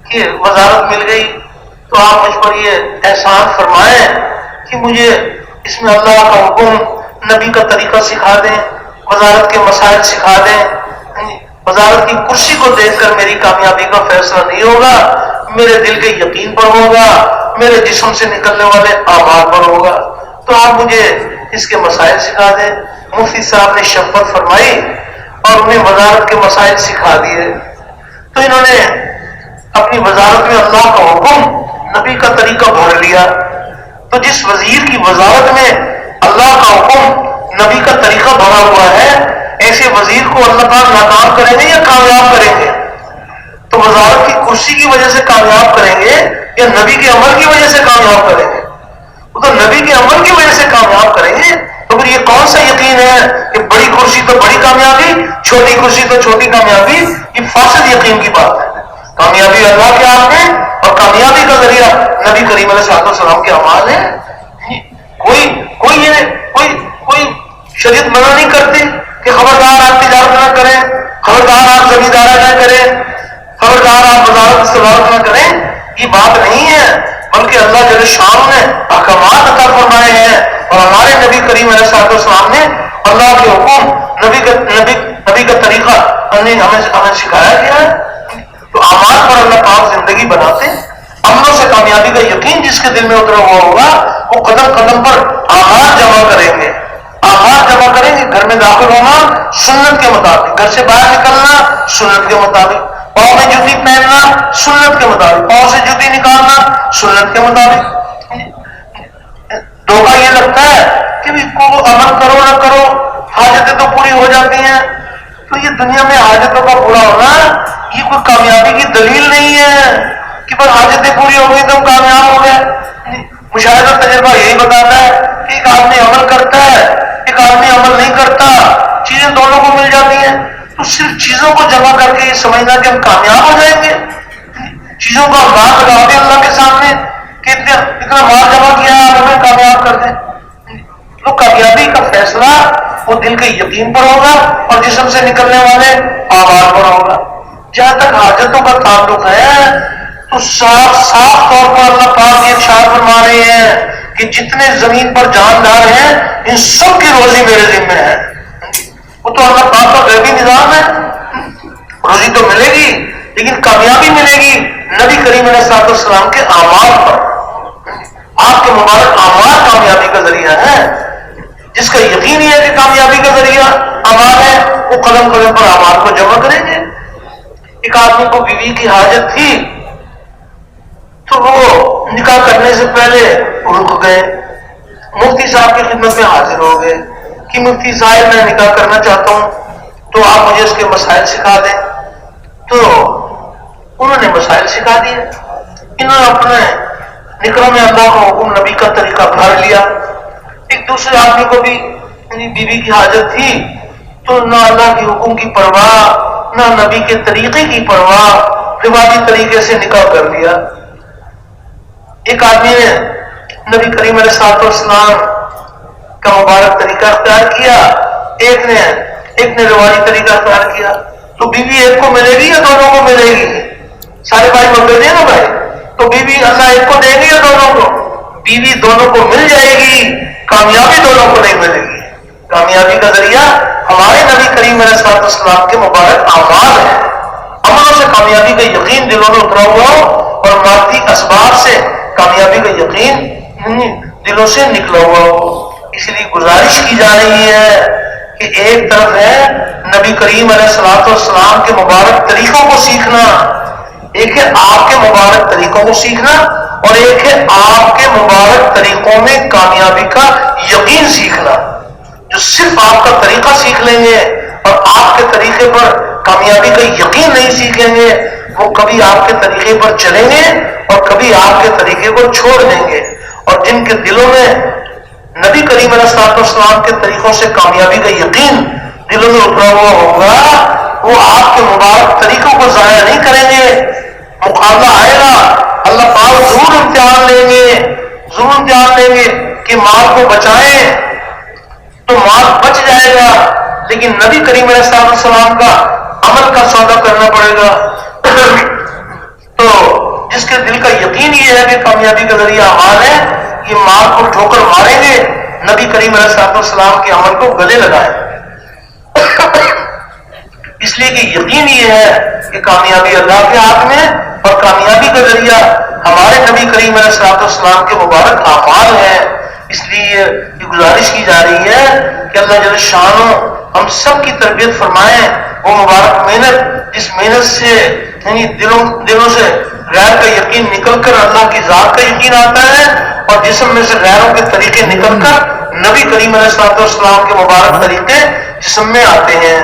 کہ وزارت مل گئی، تو آپ مجھ پر یہ احسان فرمائیں کہ مجھے اس میں اللہ کا حکم، نبی کا طریقہ سکھا دیں، وزارت کے مسائل سکھا دیں۔ وزارت کی کرسی کو دیکھ کر میری کامیابی کا فیصلہ نہیں ہوگا، میرے دل کے یقین پر ہوگا، میرے جسم سے نکلنے والے اعمال پر ہوگا۔ تو آپ مجھے اس کے مسائل سکھا دیں۔ مفتی صاحب نے شفقت فرمائی اور انہیں وزارت کے مسائل سکھا دیے۔ تو انہوں نے اپنی وزارت میں اللہ کا حکم، نبی کا طریقہ بھر لیا۔ تو جس وزیر کی وزارت میں اللہ کا حکم، نبی کا طریقہ بھرا ہوا ہے، ایسے وزیر کو اللہ تعالیٰ ناکام کریں گے یا کامیاب کریں گے؟ تو وزارت کی کرسی کی وجہ سے کامیاب کریں گے یا نبی کے عمل کی وجہ سے کامیاب کریں گے؟ وہ تو نبی کے عمل کی وجہ سے کامیاب کریں گے۔ تو پھر یہ کون سا یقین ہے کہ بڑی کرسی تو بڑی کامیابی، چھوٹی کرسی تو چھوٹی کامیابی؟ یہ فاسد یقین کی بات ہے۔ کامیابی اللہ کے ہاتھ میں، اور کامیابی کا ذریعہ نبی کریم علیہ السلام کے اعمال ہیں۔ کوئی شریعت منع نہیں کرتی کہ خبردار آپ تجارت نہ کریں، خبردار آپ زمینداری نہ کریں، خبردار آپ وزارت استعمال نہ کریں۔ یہ بات نہیں ہے، بلکہ اللہ جل شان نے احکامات عطا فرمائے ہیں، اور ہمارے نبی کریم علیہ السلام نے اللہ کے حکم، نبی کا طریقہ ہمیں سکھایا گیا ہے۔ تو اعمال پر اللہ پاک زندگی بناتے ہیں۔ امنوں سے کامیابی کا یقین جس کے دل میں اترا ہوا ہوگا، وہ قدم قدم پر اعمال جمع کریں گے۔ اعمال جمع کریں گے، گھر میں داخل ہونا سنت کے مطابق، گھر سے باہر نکلنا سنت کے مطابق، پاؤں میں جوتی پہننا سنت کے مطابق، پاؤں سے جوتی نکالنا سنت کے مطابق۔ دھوکہ یہ لگتا ہے کہ کو عمل کرو نہ کرو حاجتیں تو پوری ہو جاتی ہیں۔ تو یہ دنیا میں حاجتوں کا پورا ہونا یہ کوئی کامیابی کی دلیل نہیں ہے کہ بس حاجتیں پوری ہو گئی تو ہم کامیاب ہو گئے۔ مشاہدہ تجربہ یہی بتاتا ہے کہ ایک آدمی عمل کرتا ہے، ایک آدمی عمل نہیں کرتا، چیزیں دونوں کو مل جاتی ہیں۔ تو صرف چیزوں کو جمع کر کے یہ سمجھنا کہ ہم کامیاب ہو جائیں گے، چیزوں کا انداز لگا دیں اللہ کے سامنے کہ اتنا مال جمع کیا ہے آپ ہمیں کامیاب کر دیں۔ تو کامیابی کا فیصلہ وہ دل کے یقین پر ہوگا اور جسم سے نکلنے والے اعمال پر ہوگا۔ جہاں تک حاجتوں کا تعلق ہے تو صاف طور پر اللہ پاک یہ ارشاد فرما رہے ہیں کہ جتنے زمین پر جاندار ہیں ان سب کی روزی میرے ذمہ ہے۔ وہ تو اللہ پاک کا غیبی نظام ہے۔ روزی تو ملے گی لیکن کامیابی ملے گی نبی کریم علیہ السلام کے اعمال پر۔ آپ کے مبارک اعمال کامیابی کا ذریعہ ہے۔ جس کا یقین ہے کہ کامیابی کا ذریعہ اعمال ہے، وہ قدم قدم پر اعمال کو جمع کریں گے۔ ایک آدمی کو بیوی کی حاجت تھی تو وہ نکاح کرنے سے پہلے رک گئے، مفتی صاحب کی خدمت میں حاضر ہو گئے کہ مفتی صاحب میں نکاح کرنا چاہتا ہوں تو آپ مجھے اس کے مسائل سکھا دیں۔ تو انہوں نے مسائل سکھا دیے۔ انہوں نے اپنے نکاح میں اللہ کا حکم، نبی کا طریقہ بھر لیا۔ ایک دوسرے آدمی کو بھی بیوی کی حاجت تھی تو نہ اللہ کے حکم کی پرواہ نہ نبی کے طریقے کی پرواہ، رواجی طریقے سے نکاح کر لیا۔ ایک آدمی نے نبی کریم علیہ السلام کا مبارک طریقہ اختیار کیا، ایک نے رواجی طریقہ اختیار کیا۔ تو بیوی ایک کو ملے گی یا دونوں کو ملے گی؟ سارے بھائی بولتے ہیں نا بھائی، تو بیوی اللہ ایک کو دے گی یا دونوں کو؟ بیوی دونوں کو مل جائے گی، کامیابی دونوں کو نہیں ملے گی۔ کامیابی کا ذریعہ ہمارے نبی کریم علیہ السلام کے مبارک اعمال ہیں۔ عملوں سے کامیابی کا یقین دلوں میں اترا ہوا ہو اور مادی اسباب سے کامیابی کا یقین دلوں سے نکلا ہوا ہو۔ اس لیے گزارش کی جا رہی ہے کہ ایک طرف ہے نبی کریم علیہ السلام کے مبارک طریقوں کو سیکھنا، ایک ہے آپ کے مبارک طریقوں کو سیکھنا، اور ایک ہے آپ کے مبارک طریقوں میں کامیابی کا یقین سیکھنا۔ جو صرف آپ کا طریقہ سیکھ لیں گے اور آپ کے طریقے پر کامیابی کا یقین نہیں سیکھیں گے، وہ کبھی آپ کے طریقے پر چلیں گے اور کبھی آپ کے طریقے کو چھوڑ دیں گے۔ اور جن کے دلوں میں نبی کریم علیہ السلام کے طریقوں سے کامیابی کا یقین دلوں میں اترا ہوا ہوگا، وہ آپ کے مبارک طریقوں کو ضائع نہیں کریں گے۔ مقابلہ آئے گا، اللہ پاک ضرور امتحان لیں گے کہ مال کو بچائیں تو مال بچ جائے گا، لیکن نبی کریم علیہ السلام کا عمل کا سودا کرنا پڑے گا۔ تو جس جس کے دل کا یقین یہ ہے کہ کامیابی کا ذریعہ اعمال ہے، یہ مال کو ٹھوکر ماریں گے، نبی کریم علیہ السلام کے عمل کو گلے لگائیں، اس لیے کہ یقین یہ ہے کہ کامیابی اللہ کے ہاتھ میں، اور کامیابی کا ذریعہ ہمارے نبی کریم علیہ السلام کے مبارک اعمال ہیں۔ اس لیے یہ گزارش کی جا رہی ہے کہ اللہ جل شانہ ہم سب کی تربیت فرمائیں، وہ مبارک محنت جس محنت سے یعنی دلوں سے غیر کا یقین نکل کر اللہ کی ذات کا یقین آتا ہے، اور جسم میں سے غیروں کے طریقے نکل کر نبی کریم علیہ السلام کے مبارک طریقے جسم میں آتے ہیں۔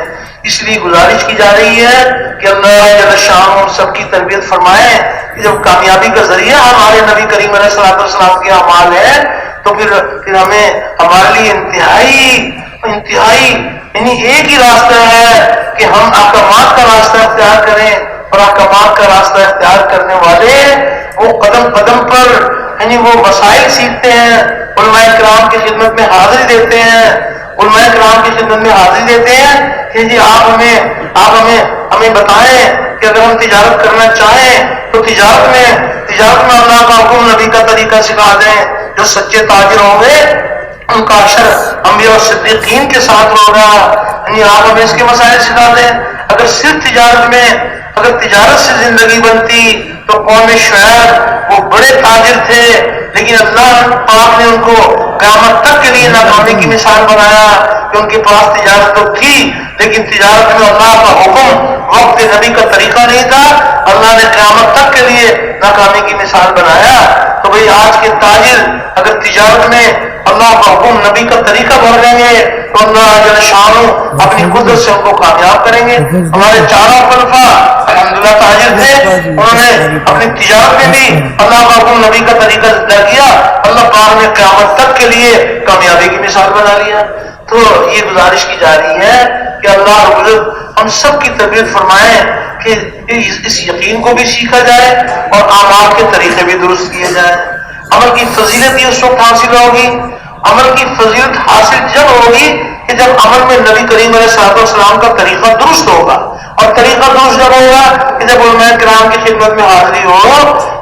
اس لیے گزارش کی جا رہی ہے کہ اللہ جل شانہ ہم سب کی تربیت فرمائیں کہ جب کامیابی کا ذریعہ ہمارے نبی کریم علیہ السلام کے اعمال ہیں تو پھر ہمیں ہمارے لیے انتہائی یعنی ایک ہی راستہ ہے کہ ہم احکامات کا راستہ اختیار کریں، اور احکامات کا راستہ اختیار کرنے والے وہ قدم قدم پر یعنی وہ مسائل سیکھتے ہیں، علماء کرام کی خدمت میں حاضری دیتے ہیں، علماء کرام کی خدمت میں حاضری دیتے ہیں کہ جی آپ ہمیں بتائیں کہ اگر ہم تجارت کرنا چاہیں تو تجارت میں اللہ کا حکم، نبی کا طریقہ سکھا دیں۔ جو سچے تاجر ہوں گے ان کا حشر انبیاء اور صدیقین کے ساتھ ہوگا، یعنی آپ ہمیں اس کے مسائل سکھا دیں۔ اگر صرف تجارت سے زندگی بنتی تو قوم شعیب وہ بڑے تاجر تھے، لیکن اللہ پاک نے ان کو قیامت تک کے لیے ناکامی کی مثال بنایا کہ ان کے پاس تجارت تو تھی لیکن تجارت میں اللہ کا حکم، وقت نبی کا طریقہ نہیں تھا، اللہ نے قیامت تک کے لیے ناکامی کی مثال بنایا۔ تو بھئی آج کے تاجر اگر تجارت میں اللہ کا حکم، نبی کا طریقہ بھر لیں گے تو اللہ جل شانہ اپنی قدرت سے ان کو کامیاب کریں گے۔ ہمارے چاروں خلفاء الحمدللہ تاجر تھے، انہوں نے اپنی تجارت میں بھی اللہ کا حکم، نبی کا طریقہ ادا کیا، اللہ پاک نے قیامت تک کے لیے کامیابی کی مثال بنا لیا۔ تو یہ گزارش کی جا رہی ہے کہ اللہ رب العزت ہم سب کی تربیت فرمائیں کہ اس یقین کو بھی سیکھا جائے اور اعمال کے طریقے بھی درست کیے جائیں۔ عمل کی فضیلت اس وقت حاصل ہوگی، عمل کی فضیلت حاصل جب ہوگی کہ جب عمل میں نبی کریم علیہ السلام کا طریقہ درست ہوگا، اور طریقہ درست جب ہوگا کہ جب علماء کرام کی خدمت میں حاضری ہو،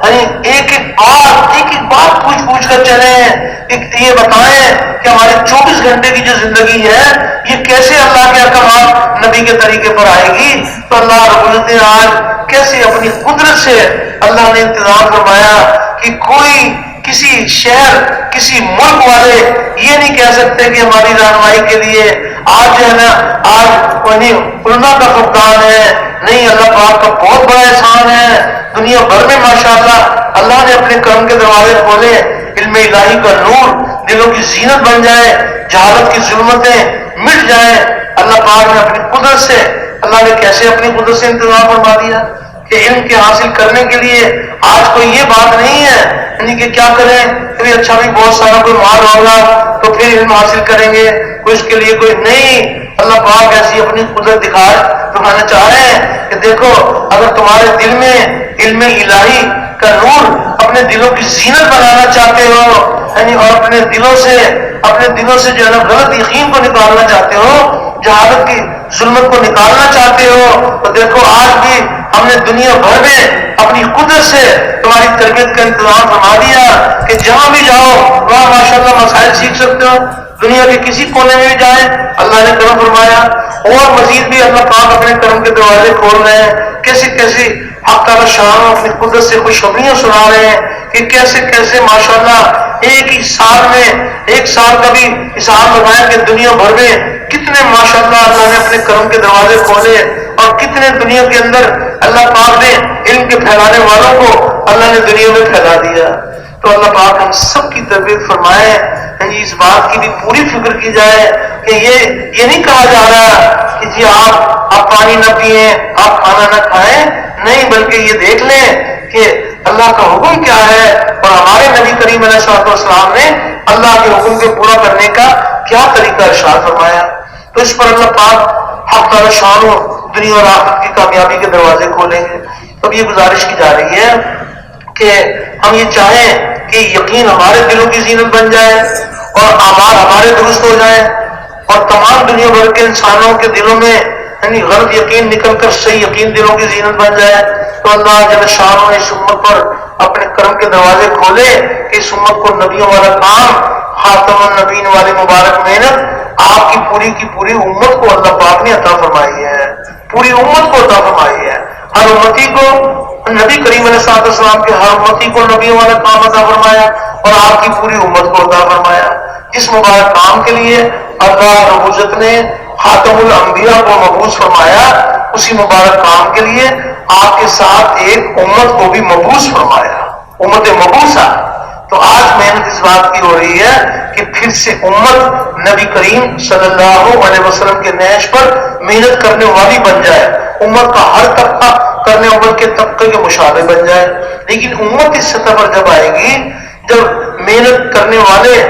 یعنی ایک ایک بات پوچھ کر چلیں، یہ بتائیں کہ ہماری 24 گھنٹے کی جو زندگی ہے یہ کیسے اللہ کے احکامات نبی کے طریقے پر آئے گی۔ تو اللہ رب العزت نے آج کیسے اپنی قدرت سے اللہ نے انتظام فرمایا کہ کوئی کسی شہر کسی ملک والے یہ نہیں کہہ سکتے کہ ہماری رہنمائی کے لیے آج جو ہے نا آج علماء کا فقدان ہے، نہیں، اللہ پاک کا بہت بڑا احسان ہے۔ دنیا بھر میں ماشاءاللہ اللہ نے اپنے کرم کے دروازے کھولے، علم الہی کا نور دلوں کی زینت بن جائے، جہالت کی ظلمتیں مٹ جائیں۔ اللہ پاک نے اپنی قدرت سے، اللہ نے کیسے اپنی قدرت سے انتظام فرما دیا کہ علم کے حاصل کرنے کے لیے آج کوئی یہ بات نہیں ہے یعنی کہ کیا کریں کہ اچھا بھی بہت سارا کوئی مال ہوگا تو پھر علم حاصل کریں گے، کوئی اس کے لیے کوئی نہیں۔ اللہ پاک ایسی اپنی قدرت دکھانا چاہ رہے ہیں کہ دیکھو اگر تمہارے دل میں علم الہی کا نور اپنے دلوں کی زینت بنانا چاہتے ہو، یعنی اور اپنے دلوں سے جو ہے نا غلط یقین کو نکالنا چاہتے ہو، جہالت کی ظلمت کو نکالنا چاہتے ہو، تو دیکھو آج بھی ہم نے دنیا بھر میں اپنی قدرت سے تمہاری تربیت کا انتظام فرما دیا کہ جہاں بھی جاؤ وہاں ماشاءاللہ مسائل سیکھ سکتے ہو، دنیا کے کسی کونے میں بھی جائیں اللہ نے کرم فرمایا، اور مزید بھی اللہ پاک اپنے کرم کے دروازے کھول رہے ہیں، کیسی حق تعالی شان اپنی قدرت سے خوشخبریاں سنا رہے ہیں کہ کیسے ماشاءاللہ ایک سال کا بھی حساب لگائیں کہ دنیا بھر میں کتنے ماشاءاللہ اللہ نے اپنے کرم کے دروازے کھولے، اور کتنے دنیا کے اندر اللہ پاک نے علم کے پھیلانے والوں کو اللہ نے دنیا میں پھیلا دیا۔ تو اللہ پاک ہم سب کی تربیت فرمائے، اس بات کی بھی پوری فکر کی جائے کہ یہ نہیں کہا جا رہا کہ جی آپ پانی نہ پئیں، آپ کھانا نہ کھائیں، نہیں، بلکہ یہ دیکھ لیں کہ اللہ کا حکم کیا ہے اور ہمارے نبی کریم علیہ السلام نے اللہ کے حکم کو پورا کرنے کا کیا طریقہ ارشاد فرمایا۔ تو اس پر اللہ پاک حق تعالی شان دنیا اور آخرت کی کامیابی کے دروازے کھولیں گے۔ تو یہ گزارش کی جا رہی ہے کہ ہم یہ چاہیں کہ یقین ہمارے دلوں کی زینت بن جائے اور اعمال ہمارے درست ہو جائیں، اور تمام دنیا بھر کے انسانوں کے دلوں میں یعنی غلط یقین نکل کر صحیح یقین دلوں کی زینت بن جائے۔ تو اللہ جل شانہ اس امت پر اپنے کرم کے دروازے کھولے کہ اس امت کو نبیوں والا کام، خاتم النبیین والی مبارک محنت آپ کی پوری امت کو اللہ پاک نے عطا فرمائی ہے، پوری امت کو عطا فرمائی ہے۔ ہر امتی کو نبی کریم علیہ السلام کے ہر امتی کو نبیوں والا کام عطا فرمایا اور آپ کی پوری امت کو عطا فرمایا۔ جس مبارک کام کے لیے اللہ رب العزت نے خاتم الانبیاء کو مبعوث فرمایا، اسی مبارک کام کے لیے آپ کے ساتھ ایک امت کو بھی مبعوث فرمایا، امت مبعوثہ۔ تو آج محنت اس بات کی ہو رہی ہے کہ پھر سے امت نبی کریم صلی اللہ علیہ وسلم کے نہج پر محنت کرنے والی بن جائے، امت کا ہر طبقہ کرنے امت کے طبقے کے مشابہ بن جائے۔ لیکن امت اس سطح پر جب آئے گی جب محنت کرنے والے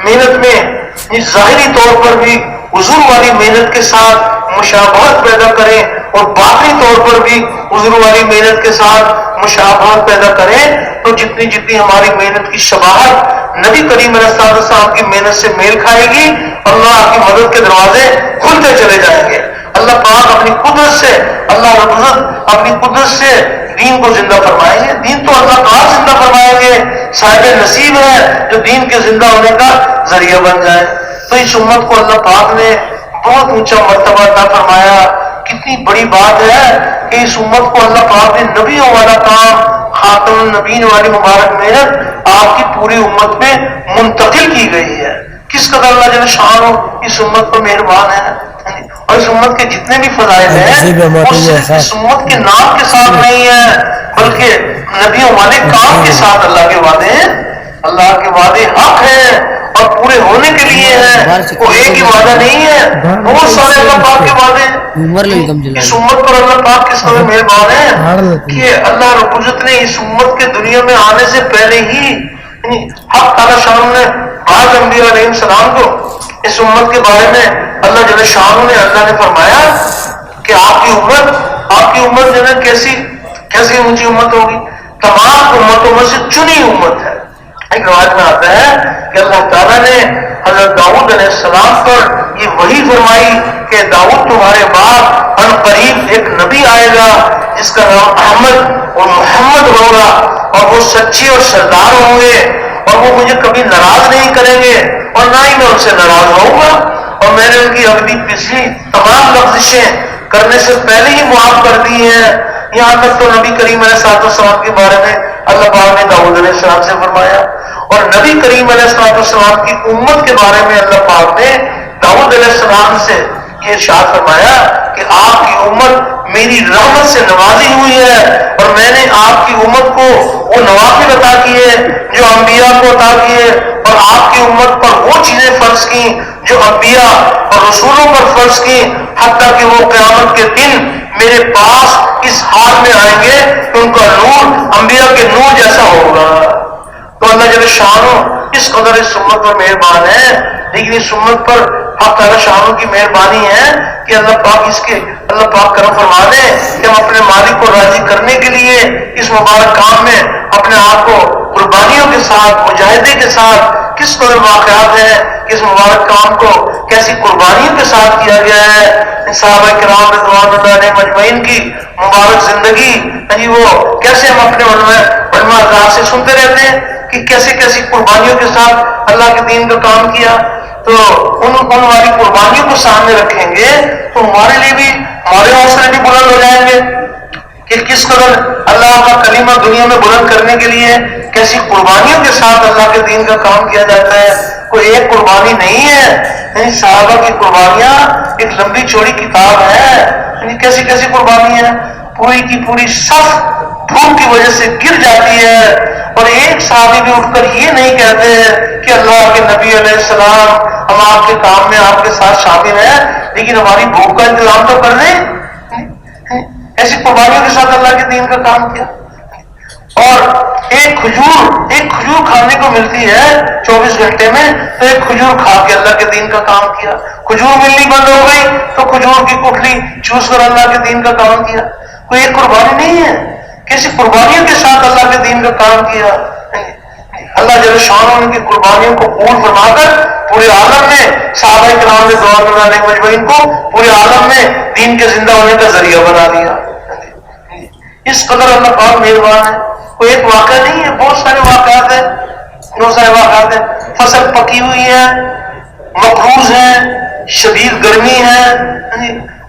محنت میں ظاہری طور پر بھی حضور والی محنت کے ساتھ مشابہت پیدا کریں اور باطنی طور پر بھی حضور والی محنت کے ساتھ مشابہت پیدا کریں، تو جتنی ہماری محنت کی شباہت نبی کریم علیہ السلام کی محنت سے میل کھائے گی، اللہ کی مدد کے دروازے کھلتے چلے جائیں گے۔ اللہ پاک اپنی قدرت سے، اللہ رب العزت اپنی قدرت سے دین کو زندہ فرمائیں گے۔ دین تو اللہ پاک زندہ فرمائیں گے، صاحب نصیب ہے جو دین کے زندہ ہونے کا ذریعہ بن جائے۔ تو اس امت کو اللہ پاک نے بہت اونچا مرتبہ عطا فرمایا۔ کتنی بڑی بات ہے کہ اس امت کو اللہ پاک نے نبیوں والا کام، خاتم النبیین والی مبارک محنت آپ کی پوری امت میں منتقل کی گئی ہے۔ کس قدر اللہ جل شان اس امت پر مہربان ہے، اور اس امت کے جتنے بھی فضائل ہیں وہ صرف اس امت کے نام کے ساتھ نہیں ہے بلکہ نبیوں والے کام کے ساتھ اللہ کے وعدے ہیں۔ اللہ کے وعدے حق ہیں اور پورے ہونے کے لیے ہیں، وہ ایک ہی وعدہ نہیں ہے، بہت سارے اللہ پاک کے وعدے ہیں۔ اس امت پر اللہ پاک کس قدر مہربان ہے کہ اللہ رب العزت نے اس امت کے دنیا میں آنے سے پہلے ہی حق تعالی شان نے بعض انبیاء علیہ السلام کو اس امت کے بارے میں اللہ جل شان نے فرمایا کہ آپ کی امت جو ہے کیسی اونچی امت ہوگی، تمام امتوں میں سے چنی امت ہے۔ ایک روایت میں آتا ہے کہ اللہ تعالیٰ نے حضرت داؤد علیہ السلام پر یہ وحی فرمائی کہ داؤد تمہارے بعد ان قریب ایک نبی آئے گا جس کا نام احمد اور محمد ہوگا، اور وہ سچے اور سردار ہوں گے، اور وہ مجھے کبھی ناراض نہیں کریں گے اور نہ ہی میں ان سے ناراض ہوں گا، اور میں نے ان کی اگلی پچھلی تمام لفظیں کرنے سے پہلے ہی معاف کر دی ہیں۔ یہاں تک تو نبی کریم علیہ السلام کے بارے میں اللہ پاک نے داؤد علیہ السلام سے فرمایا، اور نبی کریم علیہ السلام کی امت کے بارے میں اللہ پاک نے داؤد علیہ السلام سے یہ ارشاد فرمایا کہ آپ کی امت میری رحمت سے نوازی ہوئی ہے، اور میں نے آپ کی امت کو وہ نوافل عطا کیے جو انبیاء کو عطا کیے، اور آپ کی امت پر وہ چیزیں فرض کی جو انبیاء اور رسولوں پر فرض کی، حتیٰ کہ وہ قیامت کے دن میرے پاس اس حال میں آئیں گے کہ ان کا نور انبیاء کے نور جیسا ہوگا۔ تو اللہ جل شانہ اس قدر اس امت پر مہربان ہے، لیکن اس امت پر حق تعالی شانہ کی مہربانی ہے کہ اللہ پاک کرم فرما دے کہ ہم اپنے مالک کو راضی کرنے کے لیے اس مبارک کام میں اپنے آپ کو قربانیوں کے ساتھ، مجاہدے کے ساتھ، کس قدر واقعات ہیں کہ اس مبارک کام کو کیسی قربانیوں کے ساتھ کیا گیا ہے۔ صحابہ کرام رضوان اللہ علیہم اجمعین کی مبارک زندگی وہ کیسے ہم اپنے علماء حضرات سے سنتے رہتے ہیں کہ کیسی قربانیوں کے ساتھ اللہ کے دین کا کام کیا، تو ان والی قربانیوں کو سامنے رکھیں گے تو ہمارے لیے بھی ہمارے حوصلے بھی بلند ہو جائیں گے کہ کس قدر اللہ کا کلمہ دنیا میں بلند کرنے کے لیے کیسی قربانیوں کے ساتھ اللہ کے دین کا کام کیا جاتا ہے۔ کوئی ایک قربانی نہیں ہے، صحابہ کی قربانیاں ایک لمبی چوڑی کتاب ہے، کیسی قربانی ہے، پوری کی پوری صف بھوک کی وجہ سے گر جاتی ہے، اور ایک صحابی بھی اٹھ کر یہ نہیں کہتے کہ اللہ کے نبی علیہ السلام ہم آپ کے کام میں آپ کے ساتھ شامل ہیں، لیکن ہماری بھوک کا انتظام تو کر دیں۔ ایسی قربانیوں کے ساتھ اللہ کے دین کا کام کیا، اور ایک کھجور کھانے کو ملتی ہے 24 گھنٹے میں، تو ایک کھجور کھا کے اللہ کے دین کا کام کیا۔ کھجور ملنی بند ہو گئی تو کھجور کی کٹلی چوس کر اللہ کے دین کا کام کیا۔ کوئی ایک قربانی نہیں ہے، کیسی قربانیوں کے ساتھ اللہ کے دین کا کام کیا۔ اللہ جل شانہ ان کی قربانیوں کو قبول فرما کر پورے عالم میں صحابہ کرام رضوان اللہ علیہم اجمعین کو پورے عالم میں دین کے زندہ ہونے کا ذریعہ بنا دیا۔ اس قدر اللہ پاک مہربان ہے، کوئی ایک واقعہ نہیں ہے، بہت سارے واقعات ہیں، بہت سارے واقعات ہیں. فصل پکی ہوئی ہے، مقروض ہے، شدید گرمی ہے،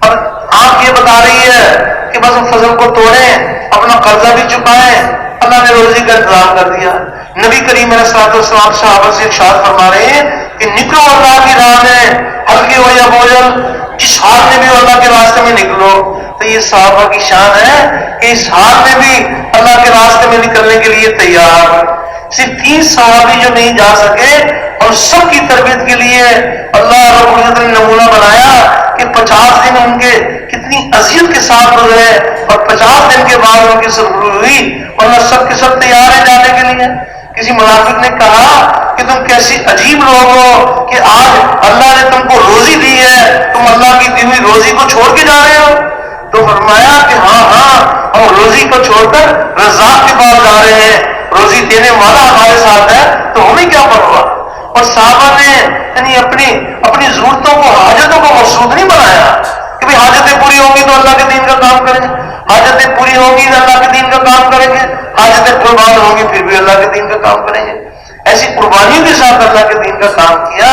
اور آپ یہ بتا رہی ہے کہ بس ہم فصل کو توڑیں، اپنا قرضہ بھی چکائیں، اللہ نے روزی کا انتظام کر دیا. نبی کریم علیہ الصلوۃ والسلام صحابہ سے ارشاد فرما رہے ہیں کہ نکلو اللہ کی راہ میں، ہلکی ہو یا بوجھل، جس حال میں بھی اللہ کے راستے میں نکلو. تو یہ صحابہ کی شان ہے کہ اس حال میں بھی اللہ کے راستے میں نکلنے کے لیے تیار. صرف 3 صحابی جو نہیں جا سکے، اور سب کی تربیت کے لیے اللہ رب العزت نے نمونہ بنایا کہ 50 دن ان کے کتنی اذیت کے ساتھ گزرے، اور 50 دن کے بعد ان کی صبر ہوئی، ورنہ سب کے سب تیار ہیں جانے کے لیے. کسی منافق نے کہا کہ تم کیسی عجیب لوگ ہو کہ آج اللہ نے تم کو روزی دی ہے، تم اللہ کی دی ہوئی روزی کو چھوڑ کے جا رہے ہو. تو فرمایا کہ ہاں ہم روزی کو چھوڑ کر رزاق کے پاس جا رہے ہیں، روزی دینے والا ہمارے ساتھ ہے تو ہمیں کیا پرواہ. اور صحابہ نے یعنی اپنی ضرورتوں کو، حاجتوں کو مقصود نہیں بنایا کہ بھائی حاجتیں پوری ہوں گی تو اللہ کے دین کا کام کریں گے، حاجتیں پوری ہوں گی تو اللہ کے دین کا کام کریں گے، حاجتیں قربان ہوں گی پھر بھی اللہ کے دین کا کام کریں گے. ایسی قربانیوں کے ساتھ اللہ کے دین کا کام کیا.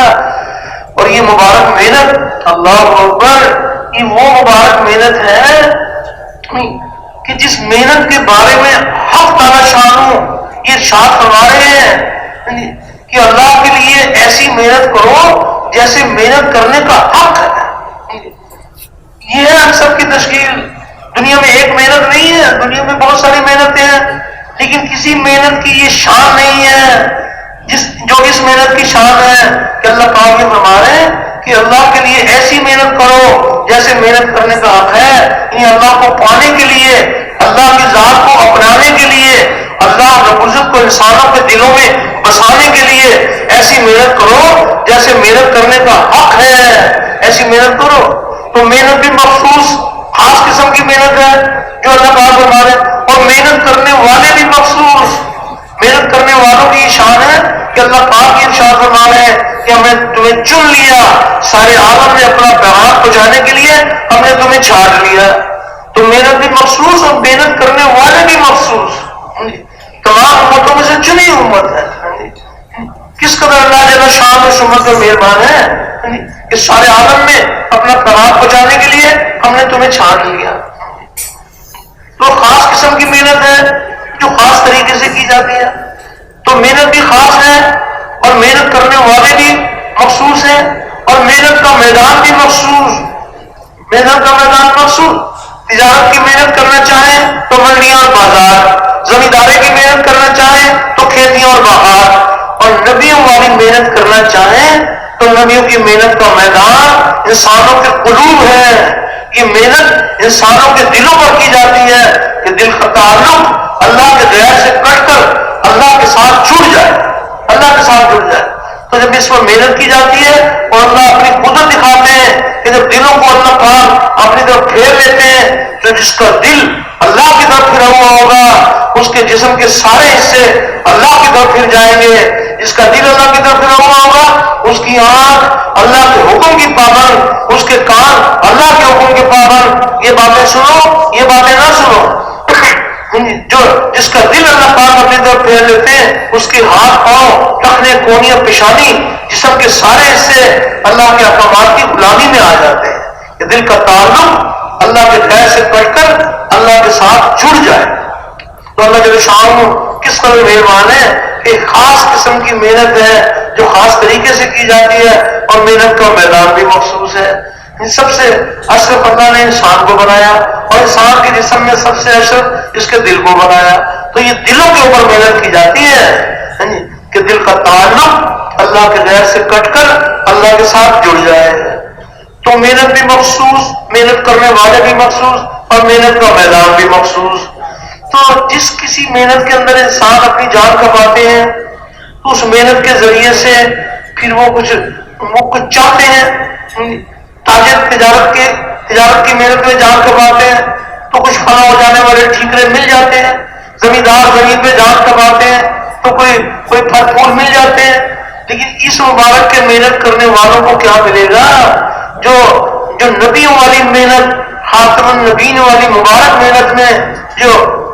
اور یہ مبارک محنت، اللہ اکبر، یہ وہ مبارک محنت ہے کہ جس محنت کے بارے میں حق تعالی شانہ یہ ارشاد فرما رہے ہیں کہ اللہ کے لیے ایسی محنت کرو جیسے محنت کرنے کا حق ہے. یہ ہے ہم سب کی تشکیل. دنیا میں ایک محنت نہیں ہے، دنیا میں بہت ساری محنتیں ہیں، لیکن کسی محنت کی یہ شان نہیں ہے جو اس محنت کی شان ہے کہ اللہ پاک یہ فرما رہے ہیں کہ اللہ کے لیے ایسی محنت کرو جیسے محنت کرنے کا حق ہے. یعنی اللہ کو پانے کے لیے، اللہ کی ذات کو اپنانے کے لیے، اللہ رب العزت کو انسانوں کے دلوں میں بسانے کے لیے ایسی محنت کرو جیسے محنت کرنے کا حق ہے. ایسی محنت کرو. تو محنت بھی مخصوص خاص قسم کی محنت ہے جو اللہ پاک فرما رہے ہیں، اور محنت کرنے والے بھی مخصوص. محنت کرنے والوں کی شان ہے کہ اللہ پاک یہ ارشاد فرما رہے ہیں کہ ہم نے تمہیں چن لیا، سارے عالم میں اپنا پیغام پہنچانے کے لیے ہم نے تمہیں چھانٹ لیا. تو محنت بھی مخصوص اور محنت کرنے والے بھی مخصوص. تمام امتوں میں سے چنی امت ہے. کس قدر اللہ جل شان و شمت اور مہربان ہے کہ سارے عالم میں اپنا پیغام پہنچانے کے لیے ہم نے تمہیں چھانٹ لیا. تو خاص قسم کی محنت ہے جو خاص طریقے سے کی جاتی ہے. تو محنت بھی خاص ہے اور محنت کرنے والے بھی مخصوص ہیں، اور محنت کا میدان بھی مخصوص. محنت کا میدان مخصوص. تجارت کی محنت کرنا چاہیں تو منڈیاں اور بازار، زمینداری کی محنت کرنا چاہیں تو کھیتیاں اور باغات، اور نبیوں والی محنت کرنا چاہیں تو نبیوں کی محنت کا میدان انسانوں کے قلوب ہے. یہ محنت انسانوں کے دلوں پر کی جاتی ہے کہ دل کا تعلق اللہ کے غیر سے کٹ کر اللہ کے ساتھ جڑ جائے، اللہ کے ساتھ جڑ جائے. تو جب اس پر محنت کی جاتی ہے اور اللہ اپنی قدرت دکھاتے ہیں کہ جب دلوں کو اللہ پاک اپنی طرف پھیر لیتے ہیں تو جس کا دل اللہ کی طرف پھرا ہوا ہوگا اس کے جسم کے سارے حصے اللہ کی طرف پھر جائیں گے. جس کا دل اللہ کی طرف پھرا ہوا ہوگا اس کی آنکھ اللہ کے حکم کی پابند، اس کے کان اللہ کے حکم کے پابند. یہ باتیں سنو، یہ باتیں نہ سنو. جو جس کا دل اللہ پاک اپنی طرف پھیر لیتے ہیں اس کے ہاتھ پاؤں، ٹخنے، کونیاں، پیشانی، جسم کے سارے حصے اللہ کے احکامات کی غلامی میں آ جاتے ہیں. کہ دل کا تعلق اللہ کے غیر سے کٹ کر اللہ کے ساتھ جڑ جائے. تو اللہ جل شانہ کس قدر مہربان ہے کہ خاص قسم کی محنت ہے جو خاص طریقے سے کی جاتی ہے، اور محنت کا میدان بھی مخصوص ہے. سب سے اشرف اللہ نے انسان کو بنایا، اور انسان کے جسم میں سب سے اشرف اس کے دل کو بنایا. تو یہ دلوں کے اوپر محنت کی جاتی ہے کہ دل کا تعلق اللہ کے غیر سے کٹ کر اللہ کے ساتھ جڑ جائے. تو محنت بھی مخصوص، محنت کرنے والے بھی مخصوص، اور محنت کا میدان بھی مخصوص. تو جس کسی محنت کے اندر انسان اپنی جان کماتے ہیں تو اس محنت کے ذریعے سے پھر وہ کچھ چاہتے ہیں. تاجر تجارت کی محنت میں جان کماتے ہیں تو کچھ فنا ہو جانے والے ٹھیکرے مل جاتے ہیں. زمیندار زمین پہ جان کماتے ہیں تو کوئی پھل پھول مل جاتے ہیں. لیکن اس مبارک کے محنت کرنے والوں کو کیا ملے گا؟ جو نبیوں والی محنت، خاتم النبیین والی مبارک محنت میں جو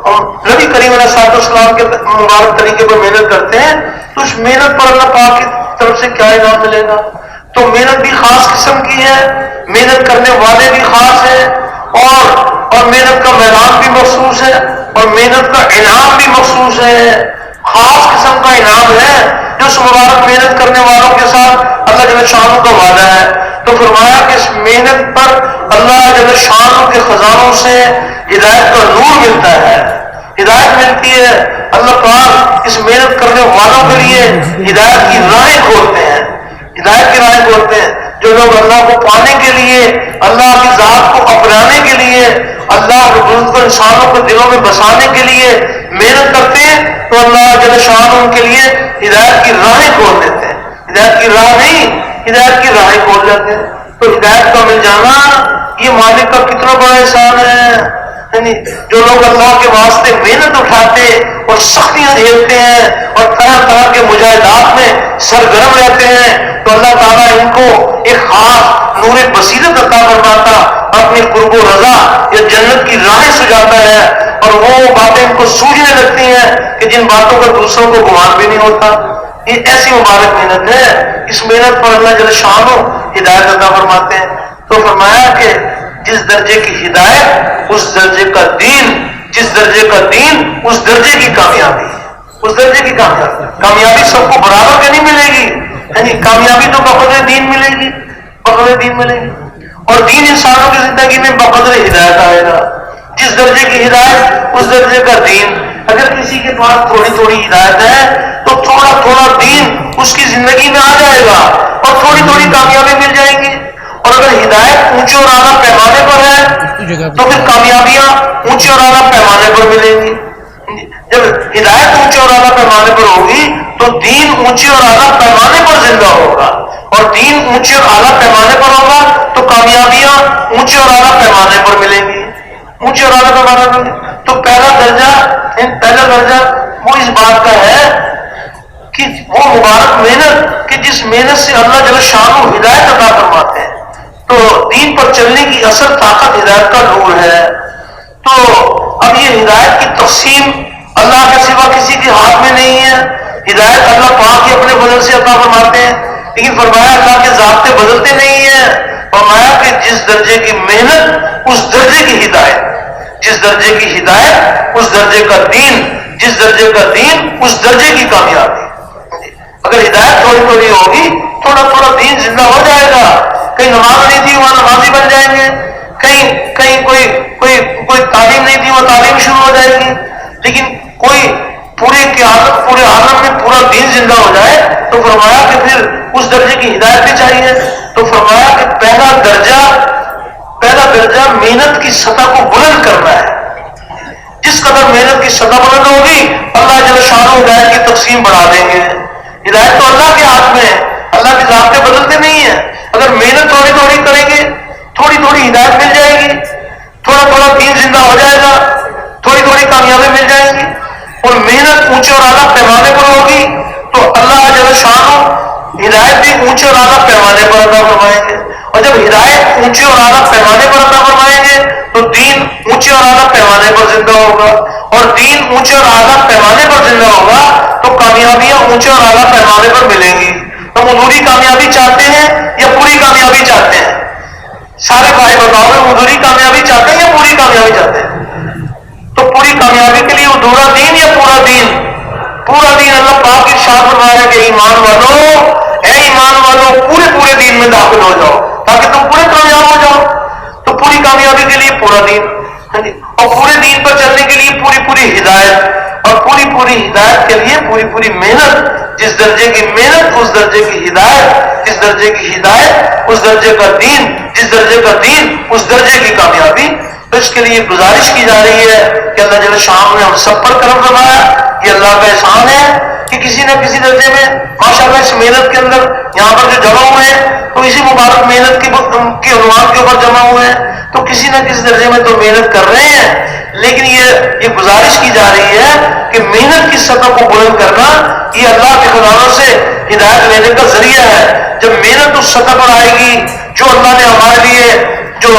نبی کریم علیہ السلام کے مبارک طریقے پر محنت کرتے ہیں تو اس محنت پر اللہ پاک کی طرف سے کیا انعام ملے گا؟ تو محنت بھی خاص قسم کی ہے، محنت کرنے والے بھی خاص ہیں، اور محنت کا میدان بھی مخصوص ہے، اور محنت کا انعام بھی مخصوص ہے، خاص قسم کا انعام ہے جو اس مبارک محنت کرنے والوں کے ساتھ اللہ جل شانہ کا وعدہ ہے۔ تو فرمایا کہ اس محنت پر اللہ جل شانہ کے خزانوں سے ہدایت کا نور ملتا ہے، ہدایت ملتی ہے۔ اللہ پاک اس محنت کرنے والوں کے لیے ہدایت کی راہیں کھولتے ہیں، ہدایت کی راہیں کھولتے ہیں۔ جو لوگ اللہ کو پانے کے لیے، اللہ کی ذات کو اپنانے کے لیے، اللہ کے بزرگ کو انسانوں کو دلوں میں بسانے کے لیے محنت کرتے ہیں تو اللہ جل شانہ ان کے لیے ہدایت کی راہیں کھول دیتے ہیں۔ ہدایت کی راہ نہیں، ہدایت کی راہیں کھول دیتے ہیں۔ تو ہدایت کا مل جانا یہ مالک کا کتنا بڑا احسان ہے۔ جو لوگ اللہ کے واسطے محنت اٹھاتے اور سختیاں جھیلتے ہیں اور طرح طرح کے مجاہدات میں سرگرم رہتے ہیں تو اللہ تعالیٰ ان کو ایک خاص نور بصیرت عطا فرماتا، اپنی قرب و رضا یا جنت کی راہیں سجاتا ہے، اور وہ باتیں ان کو سوجنے لگتی ہیں کہ جن باتوں کا دوسروں کو گمان بھی نہیں ہوتا۔ یہ ایسی مبارک محنت ہے، اس محنت پر اللہ جل شانہ ہدایت عطا فرماتے ہیں۔ تو فرمایا کہ جس درجے کی ہدایت اس درجے کا دین، جس درجے کا دین اس درجے کی کامیابی، اس درجے کی کامیابی سب کو برابر کے نہیں ملے گی، یعنی کامیابی تو بقدر دین ملے گی، بقدر دین ملے گی، اور دین انسانوں کی زندگی میں بقدر ہدایت آئے گا۔ جس درجے کی ہدایت اس درجے کا دین۔ اگر کسی کے پاس تھوڑی تھوڑی ہدایت ہے تو تھوڑا تھوڑا دین اس کی زندگی میں آ جائے گا اور تھوڑی تھوڑی کامیابی مل جائیں گی۔ اور اگر ہدایت اونچے اور اعلیٰ پیمانے پر ہے تو پھر کامیابیاں اونچے اور اعلیٰ پیمانے پر ملیں گی۔ جب ہدایت اونچے اور اعلیٰ پیمانے پر ہوگی تو دین اونچے اور اعلیٰ پیمانے پر زندہ ہوگا، اور دین اونچے اور اعلیٰ پیمانے پر ہوگا تو کامیابیاں اونچے اور اعلیٰ پیمانے پر ملیں گی، اونچے اور اعلیٰ پیمانے پر۔ تو پہلا درجہ وہ اس بات کا ہے کہ وہ مبارک محنت کہ جس محنت سے اللہ جل شانہ ہدایت عطا فرماتے ہیں۔ تو دین پر چلنے کی اصل طاقت ہدایت کا نور ہے۔ تو اب یہ ہدایت کی تقسیم اللہ کے سوا کسی کے ہاتھ میں نہیں ہے۔ ہدایت اللہ پاک ہی اپنے بدل سے عطا فرماتے ہیں، لیکن فرمایا اللہ کے ذابطے بدلتے نہیں ہیں۔ فرمایا کہ جس درجے کی محنت اس درجے کی ہدایت، جس درجے کی ہدایت اس درجے کا دین، جس درجے کا دین اس درجے کی کامیابی۔ اگر ہدایت تھوڑی تھوڑی ہوگی تھوڑا تھوڑا دین زندہ ہو جائے گا۔ کہیں نماز نہیں تھی وہاں نمازی بن جائیں گے، کہیں کوئی تعلیم نہیں تھی وہ تعلیم شروع ہو جائے گی، لیکن کوئی پورے عالم میں پورا دین زندہ ہو جائے تو فرمایا کہ پھر اس درجے کی ہدایت بھی چاہیے۔ تو فرمایا کہ پہلا درجہ محنت کی سطح کو بلند کرنا ہے۔ جس قدر محنت کی سطح بلند ہوگی اللہ جل شانہ ہدایت کی تقسیم بڑھا دیں گے۔ ہدایت تو اللہ کے ہاتھ میں ہے، اللہ کے ذابطے بدلتے نہیں ہیں۔ اگر محنت تھوڑی تھوڑی کریں گے تھوڑی تھوڑی ہدایت مل جائے گی، تھوڑا تھوڑا دین زندہ ہو جائے گا، تھوڑی تھوڑی کامیابی مل جائیں گی، اور محنت اونچے اور اعلیٰ پیمانے پر ہوگی تو اللہ جل شانہ ہدایت بھی اونچے اور اعلیٰ پیمانے پر عطا فرمائیں گے۔ اور جب ہدایت اونچے اور اعلیٰ پیمانے پر عطا فرمائیں گے تو دین اونچے اور اعلیٰ پیمانے پر زندہ ہوگا، اور دین اونچے اور اعلیٰ پیمانے پر زندہ ہوگا تو کامیابیاں اونچے اور اعلیٰ پیمانے پر ملیں گی۔ ہم ادھوری کامیابی چاہتے ہیں یا پوری کامیابی چاہتے ہیں؟ سارے بھائی بتاؤ گے ادھوری کامیابی چاہتے ہیں یا پوری کامیابی چاہتے ہیں؟ تو پوری کامیابی کے لیے ادھورا دین یا پورا دین؟ پورا دین۔ اللہ پاک ارشاد فرمایا کہ ایمان والو، اے ایمان والو پورے دین میں داخل ہو جاؤ تاکہ تم پورے کامیاب ہو جاؤ۔ تو پوری کامیابی کے لیے پورا دین، اور پورے دین پر چلنے کے لیے پوری ہدایت، اور پوری ہدایت کے لیے پوری محنت۔ جس درجے کی محنت اس درجے کی ہدایت، جس درجے کی ہدایت اس درجے کا دین، جس درجے کا دین اس درجے کی کامیابی۔ تو اس کے لیے گزارش کی جا رہی ہے کہ اللہ جل شانہ نے ہم سب پر کرم فرمایا۔ یہ اللہ کا احسان ہے کہ کسی نہ کسی درجے میں ماشاءاللہ اس محنت کے اندر یہاں پر جو جمع ہوئے ہیں تو اسی مبارک محنت کی عنوان کے اوپر جمع ہوئے ہیں، تو کسی نہ کسی درجے میں تو محنت کر رہے ہیں، لیکن یہ گزارش کی جا رہی ہے کہ محنت کی سطح کو بلند کرنا یہ اللہ کے خزانوں سے ہدایت لینے کا ذریعہ ہے۔ جب محنت اس سطح پر آئے گی جو اللہ نے ہمارے لیے جو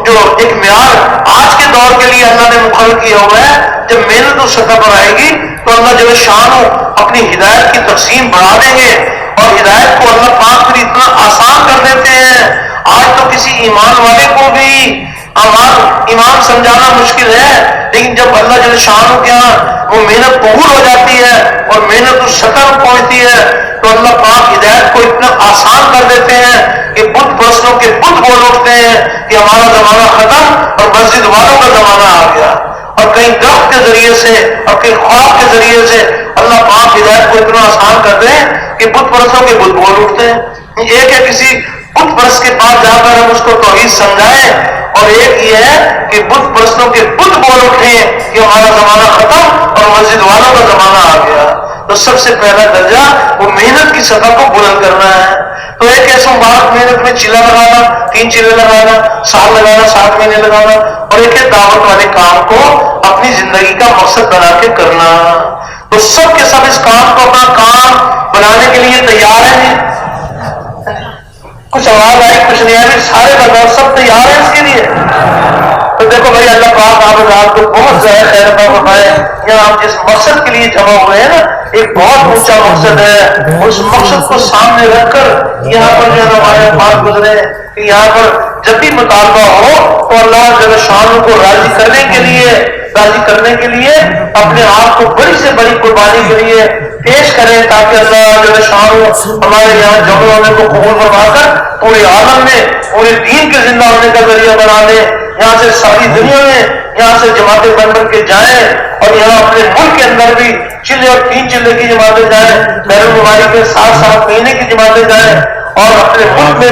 جو ایک معیار آج کے دور کے لیے اللہ نے مقرر کیا ہوا ہے، جب محنت اس سطح پر آئے گی تو اللہ جل شان اپنی ہدایت کی تقسیم بڑھا دیں گے، اور ہدایت کو اللہ پاک پھر اتنا آسان کر دیتے ہیں۔ آج تو کسی ایمان والے کو بھی ایمان سمجھانا مشکل ہے، لیکن جب اللہ جل شان کے یہاں وہ محنت قبول ہو جاتی ہے اور محنت اس سطح پر پہنچتی ہے تو اللہ پاک ہدایت کو اتنا آسان کر دیتے ہیں کہ بت پرستوں کے بت بول اٹھتے ہیں کہ ہمارا زمانہ ختم اور مسجد والوں کا زمانہ آ گیا، اور کئی درخت کے ذریعے سے اور کئی خواب کے ذریعے سے اللہ پاک ہدایت کو اتنا آسان کر دیں کہ بت پرستوں کے بت بول اٹھتے ہیں۔ ایک ہے کسی بت پرست کے پاس جا کر ہم اس کو توحید سمجھائیں، اور ایک یہ ہے کہ بت پرستوں کے بت بول اٹھیں کہ ہمارا زمانہ ختم اور مسجد والوں کا زمانہ آ گیا۔ تو سب سے پہلا درجہ وہ محنت کی سطح کو بلند کرنا ہے۔ تو ایک ایسا مبارک محنت میں چیلا لگانا، 3 چیلے لگانا، سال لگانا، 7 مہینے لگانا، اور ایک ہے دعوت والے کام کو اپنی زندگی کا مقصد بنا کے کرنا۔ تو سب کے سب اس کام کو اپنا کام بنانے کے لیے تیار ہیں۔ کچھ آواز آئی کچھ نہیں آئی، سارے بتاؤ سب تیار ہیں اس کے لیے؟ تو دیکھو بھائی اللہ پاک آپ کو بہت زیادہ خیر فرمائے۔ یہاں ہم جس مقصد کے لیے جمع ہوئے ہیں نا، ایک بہت اونچا مقصد ہے، اس مقصد کو سامنے رکھ کر یہاں پر جو ہمارے پاس گزرے کہ یہاں پر جب بھی مطالبہ ہو تو اللہ جل شان کو راضی کرنے کے لیے اپنے آپ کو بڑی سے بڑی قربانی کے لیے پیش کریں، تاکہ اللہ جل شان ہمارے یہاں جمع ہونے کو قبول فرما کر پورے عالم میں پورے دین کے زندہ ہونے کا ذریعہ بنا دے۔ یہاں سے ساری دنیا میں یہاں سے جماعتیں بن کے جائیں، اور یہاں اپنے ملک کے اندر بھی چلے اور 3 چلے کی جماعتیں جائیں، بین الممالک کے 7 مہینے کی جماعتیں جائیں، اور اپنے ملک میں